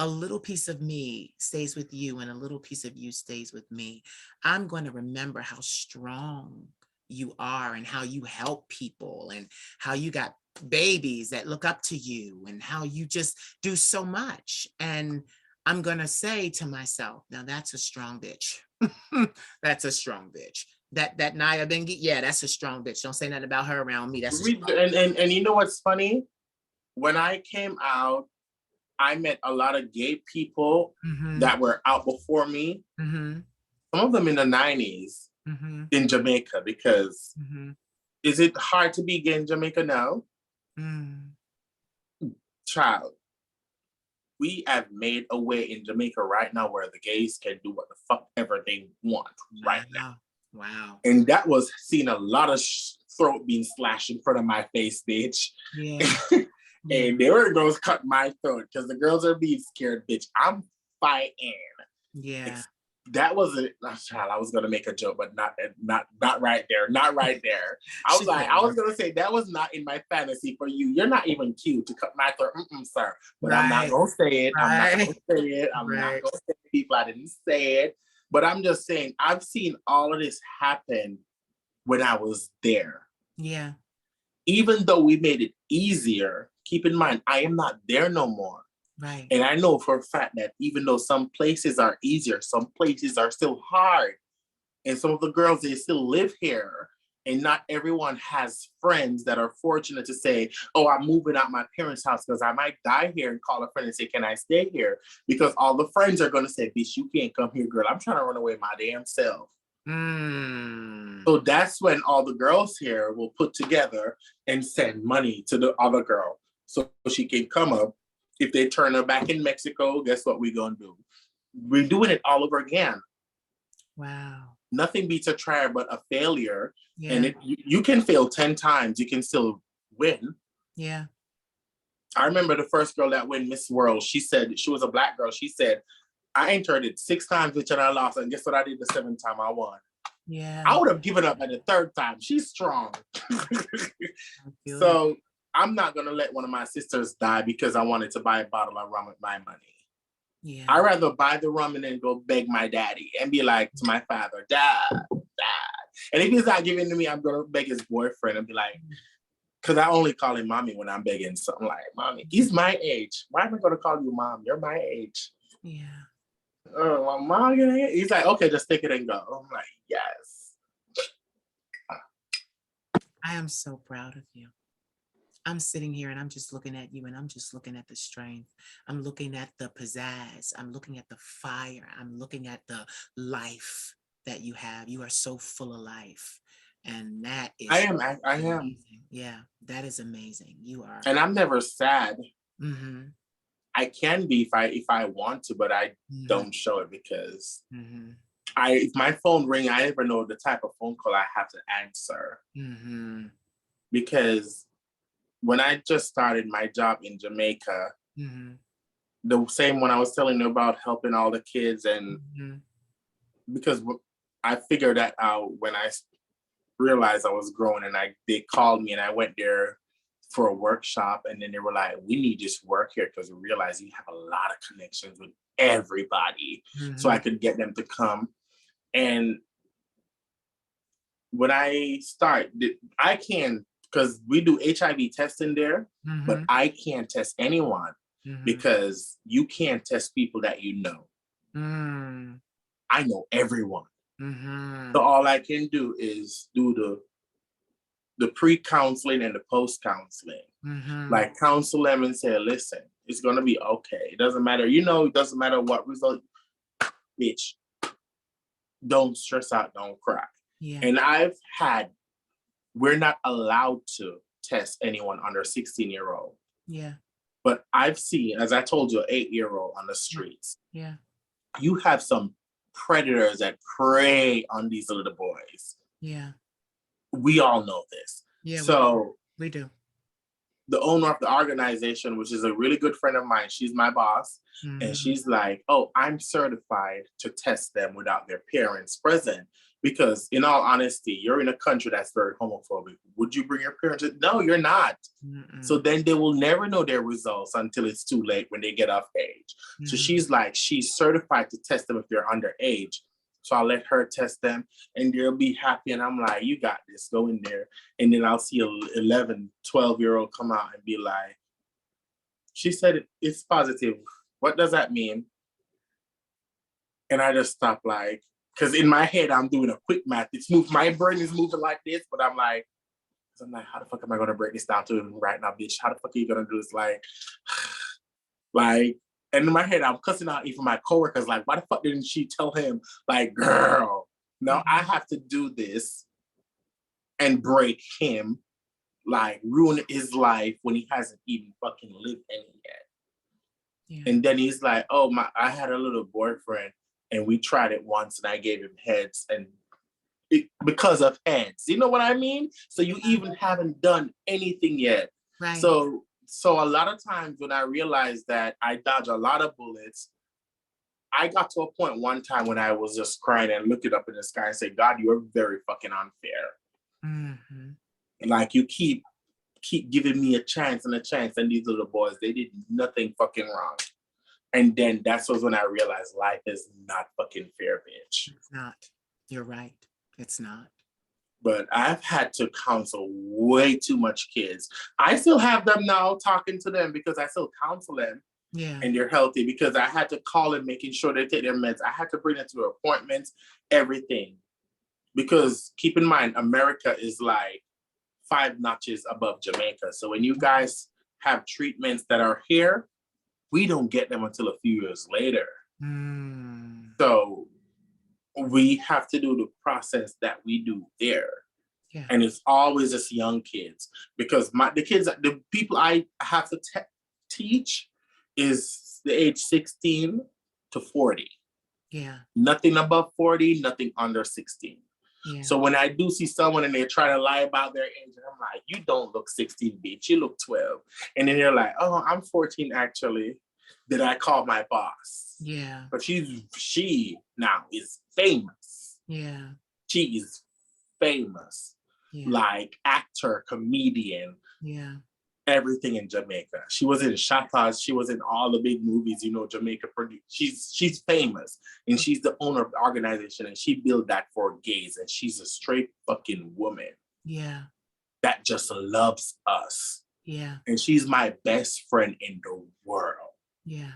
a little piece of me stays with you and a little piece of you stays with me. I'm going to remember how strong you are and how you help people and how you got babies that look up to you and how you just do so much. And I'm going to say to myself, now that's a strong bitch. That's a strong bitch. That Nyah Byngi, yeah, that's a strong bitch. Don't say nothing about her around me. That's and you know what's funny? When I came out, I met a lot of gay people that were out before me. Some of them in the 90s in Jamaica, because is it hard to be gay in Jamaica now? Child, we have made a way in Jamaica right now where the gays can do what the fuck ever they want right now. Wow. And that was seeing a lot of throat being slashed in front of my face, bitch. Yeah. And they were girls cut my throat because the girls are being scared, bitch. I'm fighting. Yeah. That wasn't, child, I was gonna make a joke, but not right there. Not right there. I was gonna say that was not in my fantasy for you. You're not even cute to cut my throat, sir. But I'm not gonna say it. I'm not gonna say it. I'm not gonna say it. People, I didn't say it. But I'm just saying, I've seen all of this happen when I was there. Yeah. Even though we made it easier, keep in mind, I am not there no more. Right. And I know for a fact that even though some places are easier, some places are still hard. And some of the girls, they still live here. And not everyone has friends that are fortunate to say, oh, I'm moving out my parents' house because I might die here, and call a friend and say, can I stay here? Because all the friends are going to say, bitch, you can't come here, girl. I'm trying to run away my damn self. So that's when all the girls here will put together and send money to the other girl so she can come up. If they turn her back in Mexico, guess what we're gonna do? We're doing it all over again. Wow. Nothing beats a try but a failure. Yeah. And you can fail 10 times, you can still win. Yeah. I remember the first girl that won Miss World, she said, she was a black girl. She said, I entered it 6 times, which I lost. And guess what I did the 7th time I won? Yeah. I would have given up at the 3rd time. She's strong. So I'm not going to let one of my sisters die because I wanted to buy a bottle of rum with my money. Yeah. I'd rather buy the rum and then go beg my daddy and be like to my father, Dad, Dad. And if he's not giving it to me, I'm going to beg his boyfriend and be like, because I only call him mommy when I'm begging something like, Mommy, he's my age. Why am I going to call you mom? You're my age. Yeah. Oh, my mom, he's like, okay, just take it and go. I'm like, yes. I am so proud of you. I'm sitting here and I'm just looking at you and I'm just looking at the strength. I'm looking at the pizzazz. I'm looking at the fire. I'm looking at the life that you have. You are so full of life. And that is I am. Yeah, that is amazing. You are. And I'm never sad. Mm-hmm. I can be if I want to, but I don't show it because if my phone ring, I never know the type of phone call I have to answer. Because when I just started my job in Jamaica, the same one I was telling you about helping all the kids, and because I figured that out when I realized I was growing, and they called me and I went there for a workshop, and then they were like, we need you to work here because we realize you have a lot of connections with everybody. So I could get them to come. And when I start, I can, because we do HIV testing there, but I can't test anyone because you can't test people that you know. I know everyone. So all I can do is do the pre-counseling and the post-counseling. Like counsel them and say, listen, it's gonna be okay. It doesn't matter, it doesn't matter what result, bitch. Don't stress out, don't cry. Yeah. And we're not allowed to test anyone under 16-year-old. Yeah. But I've seen, as I told you, an 8-year-old on the streets. Yeah. You have some predators that prey on these little boys. Yeah. We all know this. Yeah. So we do. The owner of the organization, which is a really good friend of mine, she's my boss. And she's like, oh, I'm certified to test them without their parents present. Because in all honesty, you're in a country that's very homophobic. Would you bring your parents? No, you're not. So then they will never know their results until it's too late when they get off age. So she's like, she's certified to test them if they're underage. So I'll let her test them and they'll be happy. And I'm like, you got this, go in there. And then I'll see an 11, 12-year-old come out and be like, she said it's positive. What does that mean? And I just stop like, because in my head, I'm doing a quick math. My brain is moving like this, but I'm like, how the fuck am I going to break this down to him right now, bitch? How the fuck are you going to do this? Like, and in my head, I'm cussing out even my coworkers, like, why the fuck didn't she tell him? Like, girl, no, I have to do this and break him, like, ruin his life when he hasn't even fucking lived any yet. Yeah. And then he's like, oh, I had a little boyfriend and we tried it once and I gave him heads and because of heads, you know what I mean? So you even haven't done anything yet. Right. So a lot of times when I realized that I dodge a lot of bullets, I got to a point one time when I was just crying and looking up in the sky and say, God, you're very fucking unfair. Like you keep giving me a chance and these little boys, they did nothing fucking wrong. And then that's when I realized life is not fucking fair, bitch. It's not. You're right. It's not. But I've had to counsel way too much kids. I still have them now, talking to them because I still counsel them. Yeah. And they're healthy because I had to call them, making sure they take their meds. I had to bring them to appointments, everything. Because keep in mind, America is like 5 notches above Jamaica. So when you guys have treatments that are here, we don't get them until a few years later. So we have to do the process that we do there. Yeah. And it's always just young kids, because the people I have to teach is the age 16 to 40. Yeah. Nothing above 40, nothing under 16. Yeah. So when I do see someone and they're trying to lie about their age, and I'm like, you don't look 16, bitch, you look 12. And then they're like, oh, I'm 14 actually. Then I call my boss. Yeah. But she now is famous. Yeah. She is famous. Yeah. Like actor, comedian. Yeah. Everything in Jamaica. She was in Shatas. She was in all the big movies, Jamaica produced. She's famous, and she's the owner of the organization, and she built that for gays, and she's a straight fucking woman. Yeah. That just loves us. Yeah. And she's my best friend in the world. Yeah.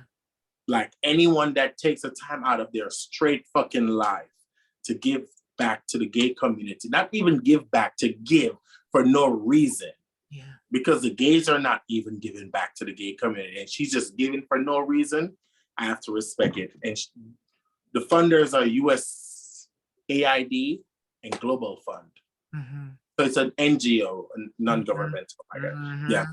Like anyone that takes the time out of their straight fucking life to give back to the gay community, not even give back, to give for no reason. Yeah. Because the gays are not even giving back to the gay community, and she's just giving for no reason. I have to respect it. And the funders are USAID and Global Fund. Mm-hmm. So it's an NGO, a non-governmental. Mm-hmm. Yeah.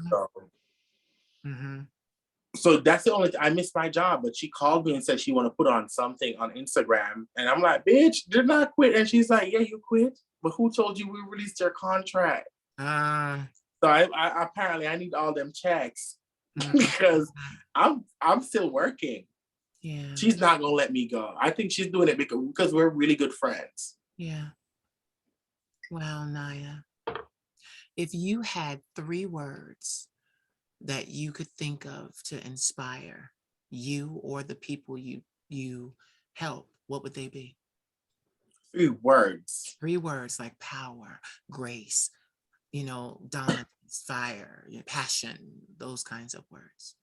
So that's the only I missed my job, but she called me and said she want to put on something on Instagram, and I'm like, bitch, did not quit. And she's like, yeah, you quit, but who told you we released your contract? So I apparently I need all them checks because I'm still working. Yeah. She's not gonna let me go. I think she's doing it because we're really good friends. Yeah. Well, Nyah, if you had 3 words that you could think of to inspire you or the people you help, what would they be? 3 words. 3 words like power, grace, dominance, fire, passion, those kinds of words.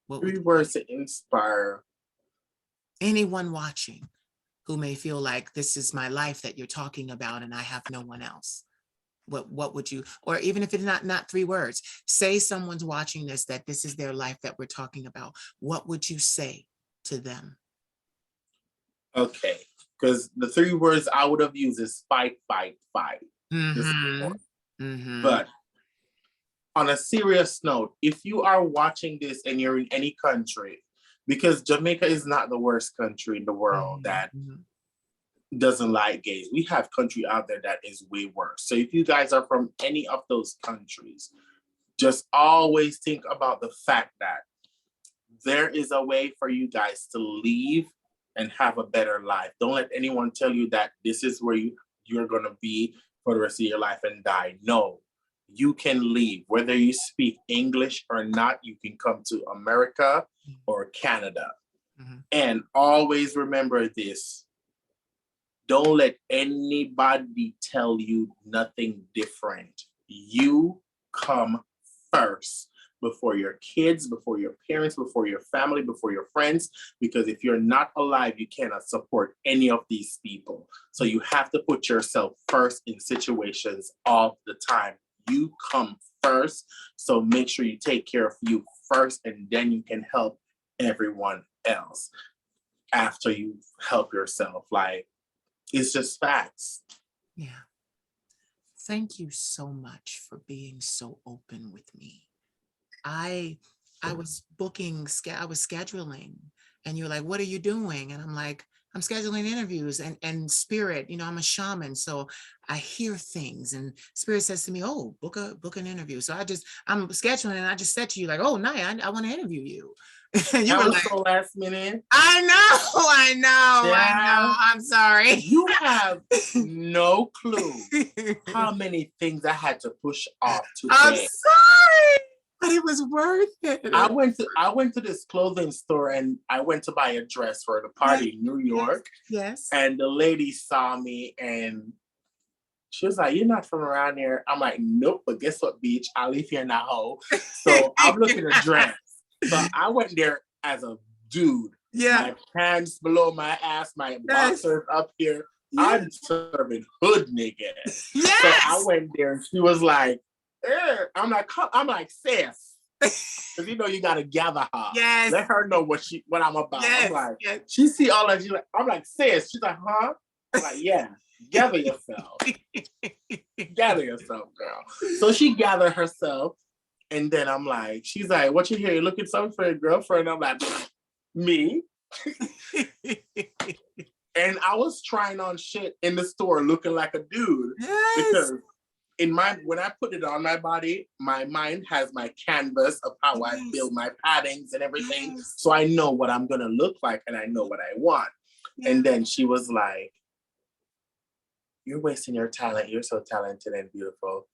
What 3 words to inspire anyone watching who may feel like this is my life that you're talking about and I have no one else? What would you, or even if it's not 3 words, say someone's watching this, that this is their life that we're talking about. What would you say to them? Okay, because the 3 words I would have used is fight, fight, fight. Mm-hmm. Mm-hmm. But on a serious note, if you are watching this and you're in any country, because Jamaica is not the worst country in the world that doesn't like gays. We have country out there that is way worse. So if you guys are from any of those countries, just always think about the fact that there is a way for you guys to leave and have a better life. Don't let anyone tell you that this is where you're going to be for the rest of your life and die. No, you can leave. Whether you speak English or not, you can come to America or Canada. And always remember this. Don't let anybody tell you nothing different. You come first before your kids, before your parents, before your family, before your friends, because if you're not alive, you cannot support any of these people. So you have to put yourself first in situations all the time. You come first, so make sure you take care of you first, and then you can help everyone else after you help yourself. Like, it's just facts. Yeah. Thank you so much for being so open with me. I was scheduling, and you're like, what are you doing? And I'm like, I'm scheduling interviews and spirit, I'm a shaman. So I hear things and spirit says to me, oh, book an interview. So I'm scheduling, and I just said to you like, oh, Nyah, I want to interview you. And you that were was like, so last minute. I know. I'm sorry. You have no clue how many things I had to push off today. I'm sorry, but it was worth it. I went to this clothing store, and I went to buy a dress for the party in New York. Yes. And the lady saw me, and she was like, you're not from around here. I'm like, nope, but guess what, bitch? I live here now. So I'm looking at a dress. So I went there as a dude. Yeah. My pants below my ass, my boxers up here. Yes. I'm serving hood niggas. Yes. So I went there, and she was like, I'm like, sis, Cause you know you gotta gather her. Yes. Let her know what I'm about. Yes. I'm like, yes. she see all that. I'm like, sis. She's like, huh? I'm like, yeah. Gather yourself. Gather yourself, girl. So she gathered herself, and then I'm like, she's like, what you here? You looking something for your girlfriend? I'm like, me. And I was trying on shit in the store, looking like a dude, because when I put it on my body, my mind has my canvas of how I build my paddings and everything. So I know what I'm gonna look like and I know what I want. And then she was like, you're wasting your talent. You're so talented and beautiful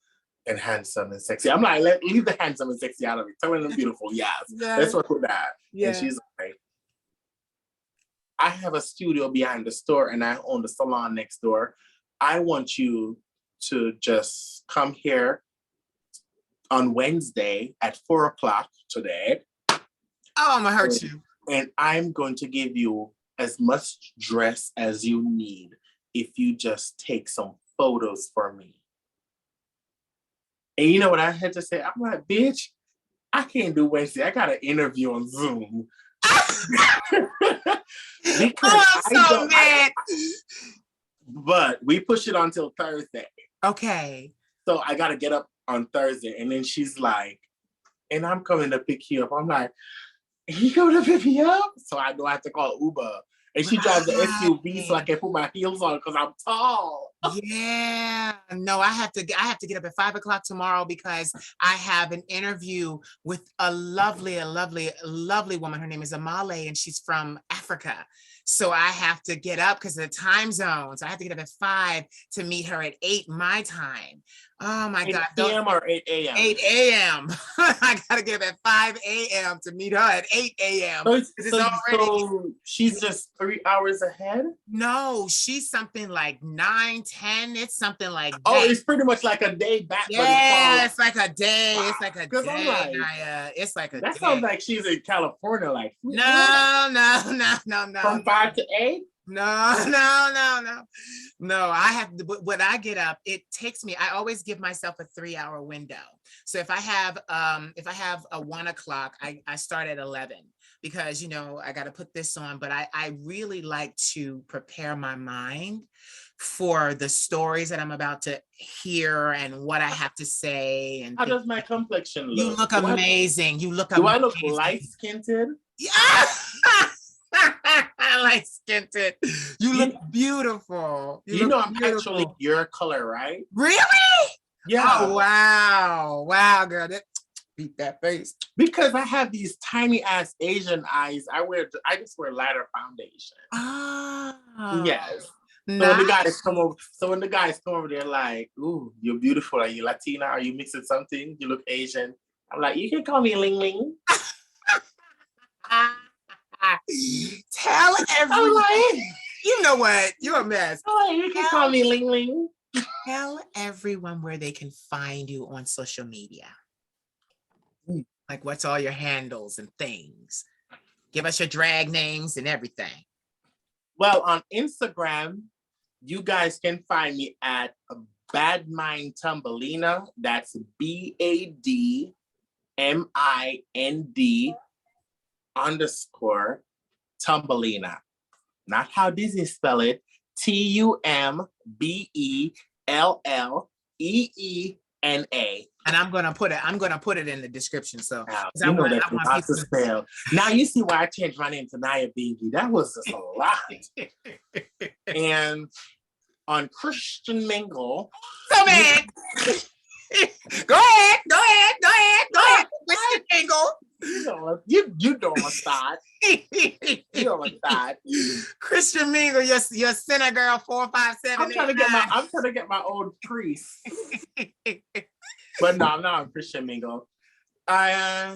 and handsome and sexy. I'm like, leave the handsome and sexy out of it. Talented and beautiful, yes. Let's work with that. And she's like, I have a studio behind the store and I own the salon next door. I want you to just come here on Wednesday at 4:00 today. Oh, I'm gonna hurt you. And I'm going to give you as much dress as you need if you just take some photos for me. And you know what I had to say? I'm like, bitch, I can't do Wednesday. I got an interview on Zoom. I'm so mad. But we push it until Thursday. Okay. So I got to get up on Thursday. And then she's like, and I'm coming to pick you up. I'm like, you coming to pick me up? So I know I have to call Uber. And she drives the SUV so I can put my heels on because I'm tall. Yeah. No, I have to get up at 5:00 tomorrow because I have an interview with a lovely woman. Her name is Amale, and she's from Africa. So I have to get up because of the time zones. I have to get up at 5 to meet her at 8 my time. Oh my God. 8 p.m. or 8 a.m.? 8 a.m. I gotta get up at 5 a.m. to meet her at 8 a.m. So she's just 3 hours ahead? No, she's something like 9, 10. It's something like that. Oh, it's pretty much like a day back. Yeah, it's like a day. Wow. It's like a day. I'm like, Nyah. It's like a that day. sounds like she's in California. Like no. From 5 to 8? No. I have to, when I get up, it takes me, I always give myself a 3-hour window. So if I have a 1:00, I start at 11 because, you know, I got to put this on, but I really like to prepare my mind for the stories that I'm about to hear and what I have to say. And how does my complexion look? You look amazing. Do I look light-skinned? Yeah. Light-skinned. You look beautiful. You know I'm actually your color, right? Really? Yeah. Oh, wow, girl. Beat that face. Because I have these tiny ass Asian eyes. I just wear lighter foundation. Oh. Yes. Nice. So when the guys come over, they're like, "Ooh, you're beautiful. Are you Latina? Are you mixing something? You look Asian." I'm like, "You can call me Ling Ling." Tell everyone. Like, you know what? You're a mess. You can call me Ling Ling. Tell everyone where they can find you on social media. Like, what's all your handles and things? Give us your drag names and everything. Well, on Instagram, you guys can find me at Bad Mind Tumbelina. That's BADMIND _ Tumbelina. Not how Disney spell it. TUMBELLEENA. And I'm gonna put it in the description. So you know that's not to spell. Now you see why I changed my name to Nyah Byngi. That was just a lot. And on Christian Mingle. So man. Go ahead. Christian Mingle. You don't want that. You don't want that. Christian Mingle, your sinner girl 457. I'm trying to get my old priest. But no, I'm not on Christian Mingle. Yeah.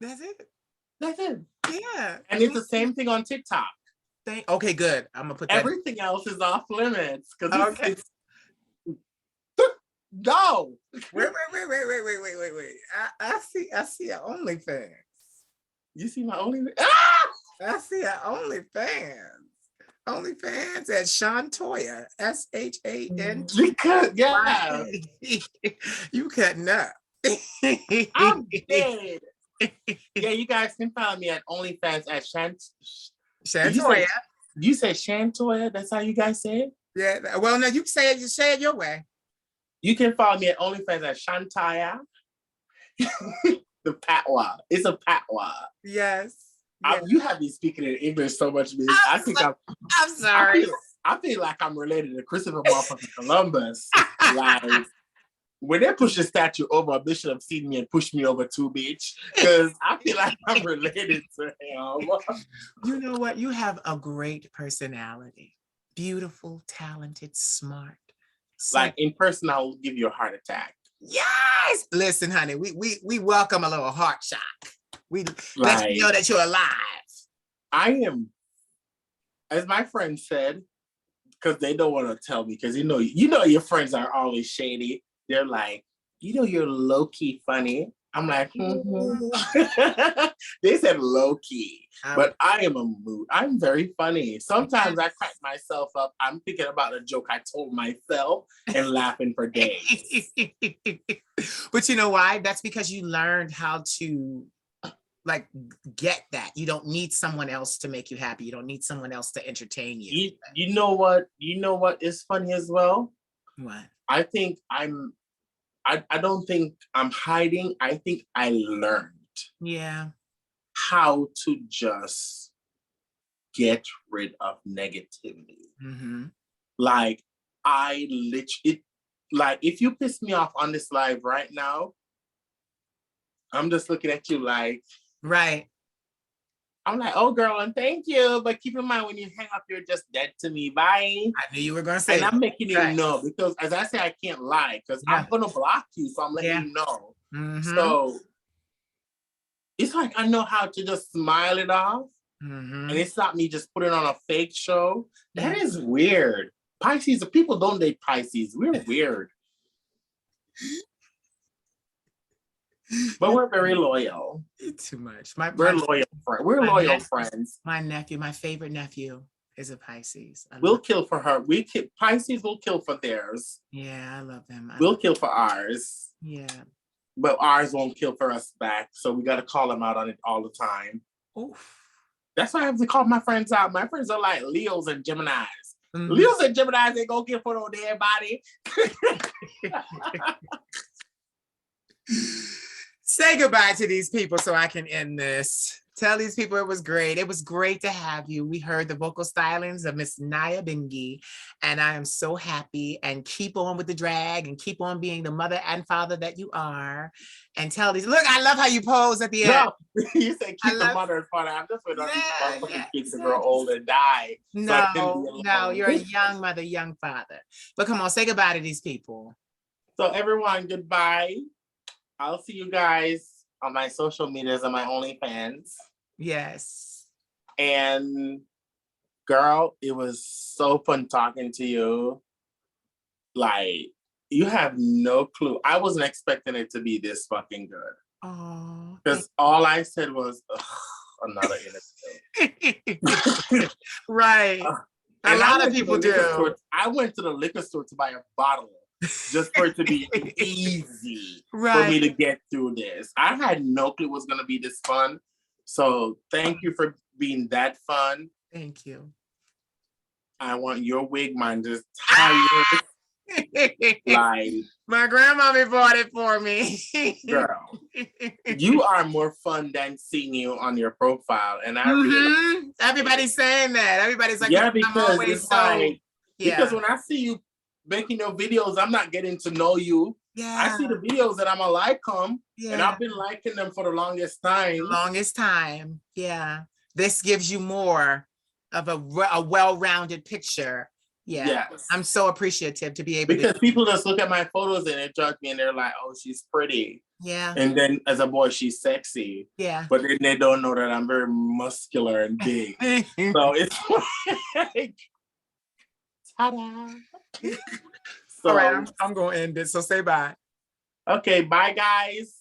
That's it. Yeah. And it's the same thing on TikTok. Okay, good. I'm gonna put that. Everything else is off limits. Okay. No. Wait. I see an OnlyFans. You see my OnlyFans? I see an OnlyFans. OnlyFans at Shantoya. SHAN. Because yeah. You cutting up. I'm dead. Yeah, you guys can find me at OnlyFans at Shantoya. You said Shantoya? That's how you guys say it? Yeah. Well, no, you say it your way. You can follow me at OnlyFans at Shantaya. The Patwa. It's a Patwa. Yes. You have me speaking in English so much, bitch. I'm sorry. I feel like I'm related to Christopher motherfucking Columbus. Like, when they push the statue over, a bitch should have seen me and pushed me over too, bitch. Because I feel like I'm related to him. You know what? You have a great personality. Beautiful, talented, smart. Like, in person, I'll give you a heart attack. Yes. Listen, honey, we welcome a little heart shock. We let you know that you're alive. I am, as my friend said, because they don't want to tell me, because you know your friends are always shady. They're like, you're low-key funny. I'm like, They said low-key, but I am a mood. I'm very funny. Sometimes I crack myself up. I'm thinking about a joke I told myself and laughing for days. But you know why? That's because you learned how to like get that. You don't need someone else to make you happy. You don't need someone else to entertain you. You know what is funny as well? What? I think I don't think I'm hiding. I think I learned how to just get rid of negativity. Mm-hmm. Like, like, if you piss me off on this live right now, I'm just looking at you like, right. I'm like, oh, girl, and thank you. But keep in mind, when you hang up, you're just dead to me. Bye. I knew you were going to say and I'm making you know, because as I say, I can't lie, because I'm going to block you. So I'm letting you know. Mm-hmm. So it's like, I know how to just smile it off. Mm-hmm. And it's not me just putting on a fake show. That is weird. Pisces, people don't date Pisces. We're weird. But we're very loyal. Too much. We're loyal friends. We're loyal friends. My nephew, my favorite nephew, is a Pisces. We'll kill for her. Pisces will kill for theirs. Yeah, I love them. We'll kill for ours. Yeah. But ours won't kill for us back. So we got to call them out on it all the time. Oof. That's why I have to call my friends out. My friends are like Leos and Geminis. Mm-hmm. Leos and Geminis ain't gonna kill for no dead body. Say goodbye to these people so I can end this. Tell these people it was great. It was great to have you. We heard the vocal stylings of Miss Nyah Byngi, and I am so happy. And keep on with the drag and keep on being the mother and father that you are. And tell these, look, I love how you pose at the end. You said keep the mother and father. I'm just waiting on these motherfucking kids to grow old and die. No, you're a young mother, young father. But come on, say goodbye to these people. So everyone, goodbye. I'll see you guys on my social medias and my OnlyFans. Yes. And girl, it was so fun talking to you. Like, you have no clue. I wasn't expecting it to be this fucking good. Oh. Because all I said was, another interview. Right. A lot of people do. I went to the liquor store to buy a bottle. Just for it to be easy for me to get through this. I had no clue it was going to be this fun. So thank you for being that fun. Thank you. I want your wig, mine just tired. Like, my grandmommy bought it for me. Girl, you are more fun than seeing you on your profile. And I really everybody's saying that. Everybody's like, because it's like, because when I see you making your videos, I'm not getting to know you. Yeah. I see the videos and I'm a like them. Yeah. And I've been liking them for the longest time. Yeah. This gives you more of a well-rounded picture. Yeah. Yes. I'm so appreciative to be able because people just look at my photos and they judge me and they're like, oh, she's pretty. Yeah. And then as a boy, she's sexy. Yeah. But then they don't know that I'm very muscular and big. So it's like, ta-da. So, all right, I'm going to end it. So say bye. Okay, bye, guys.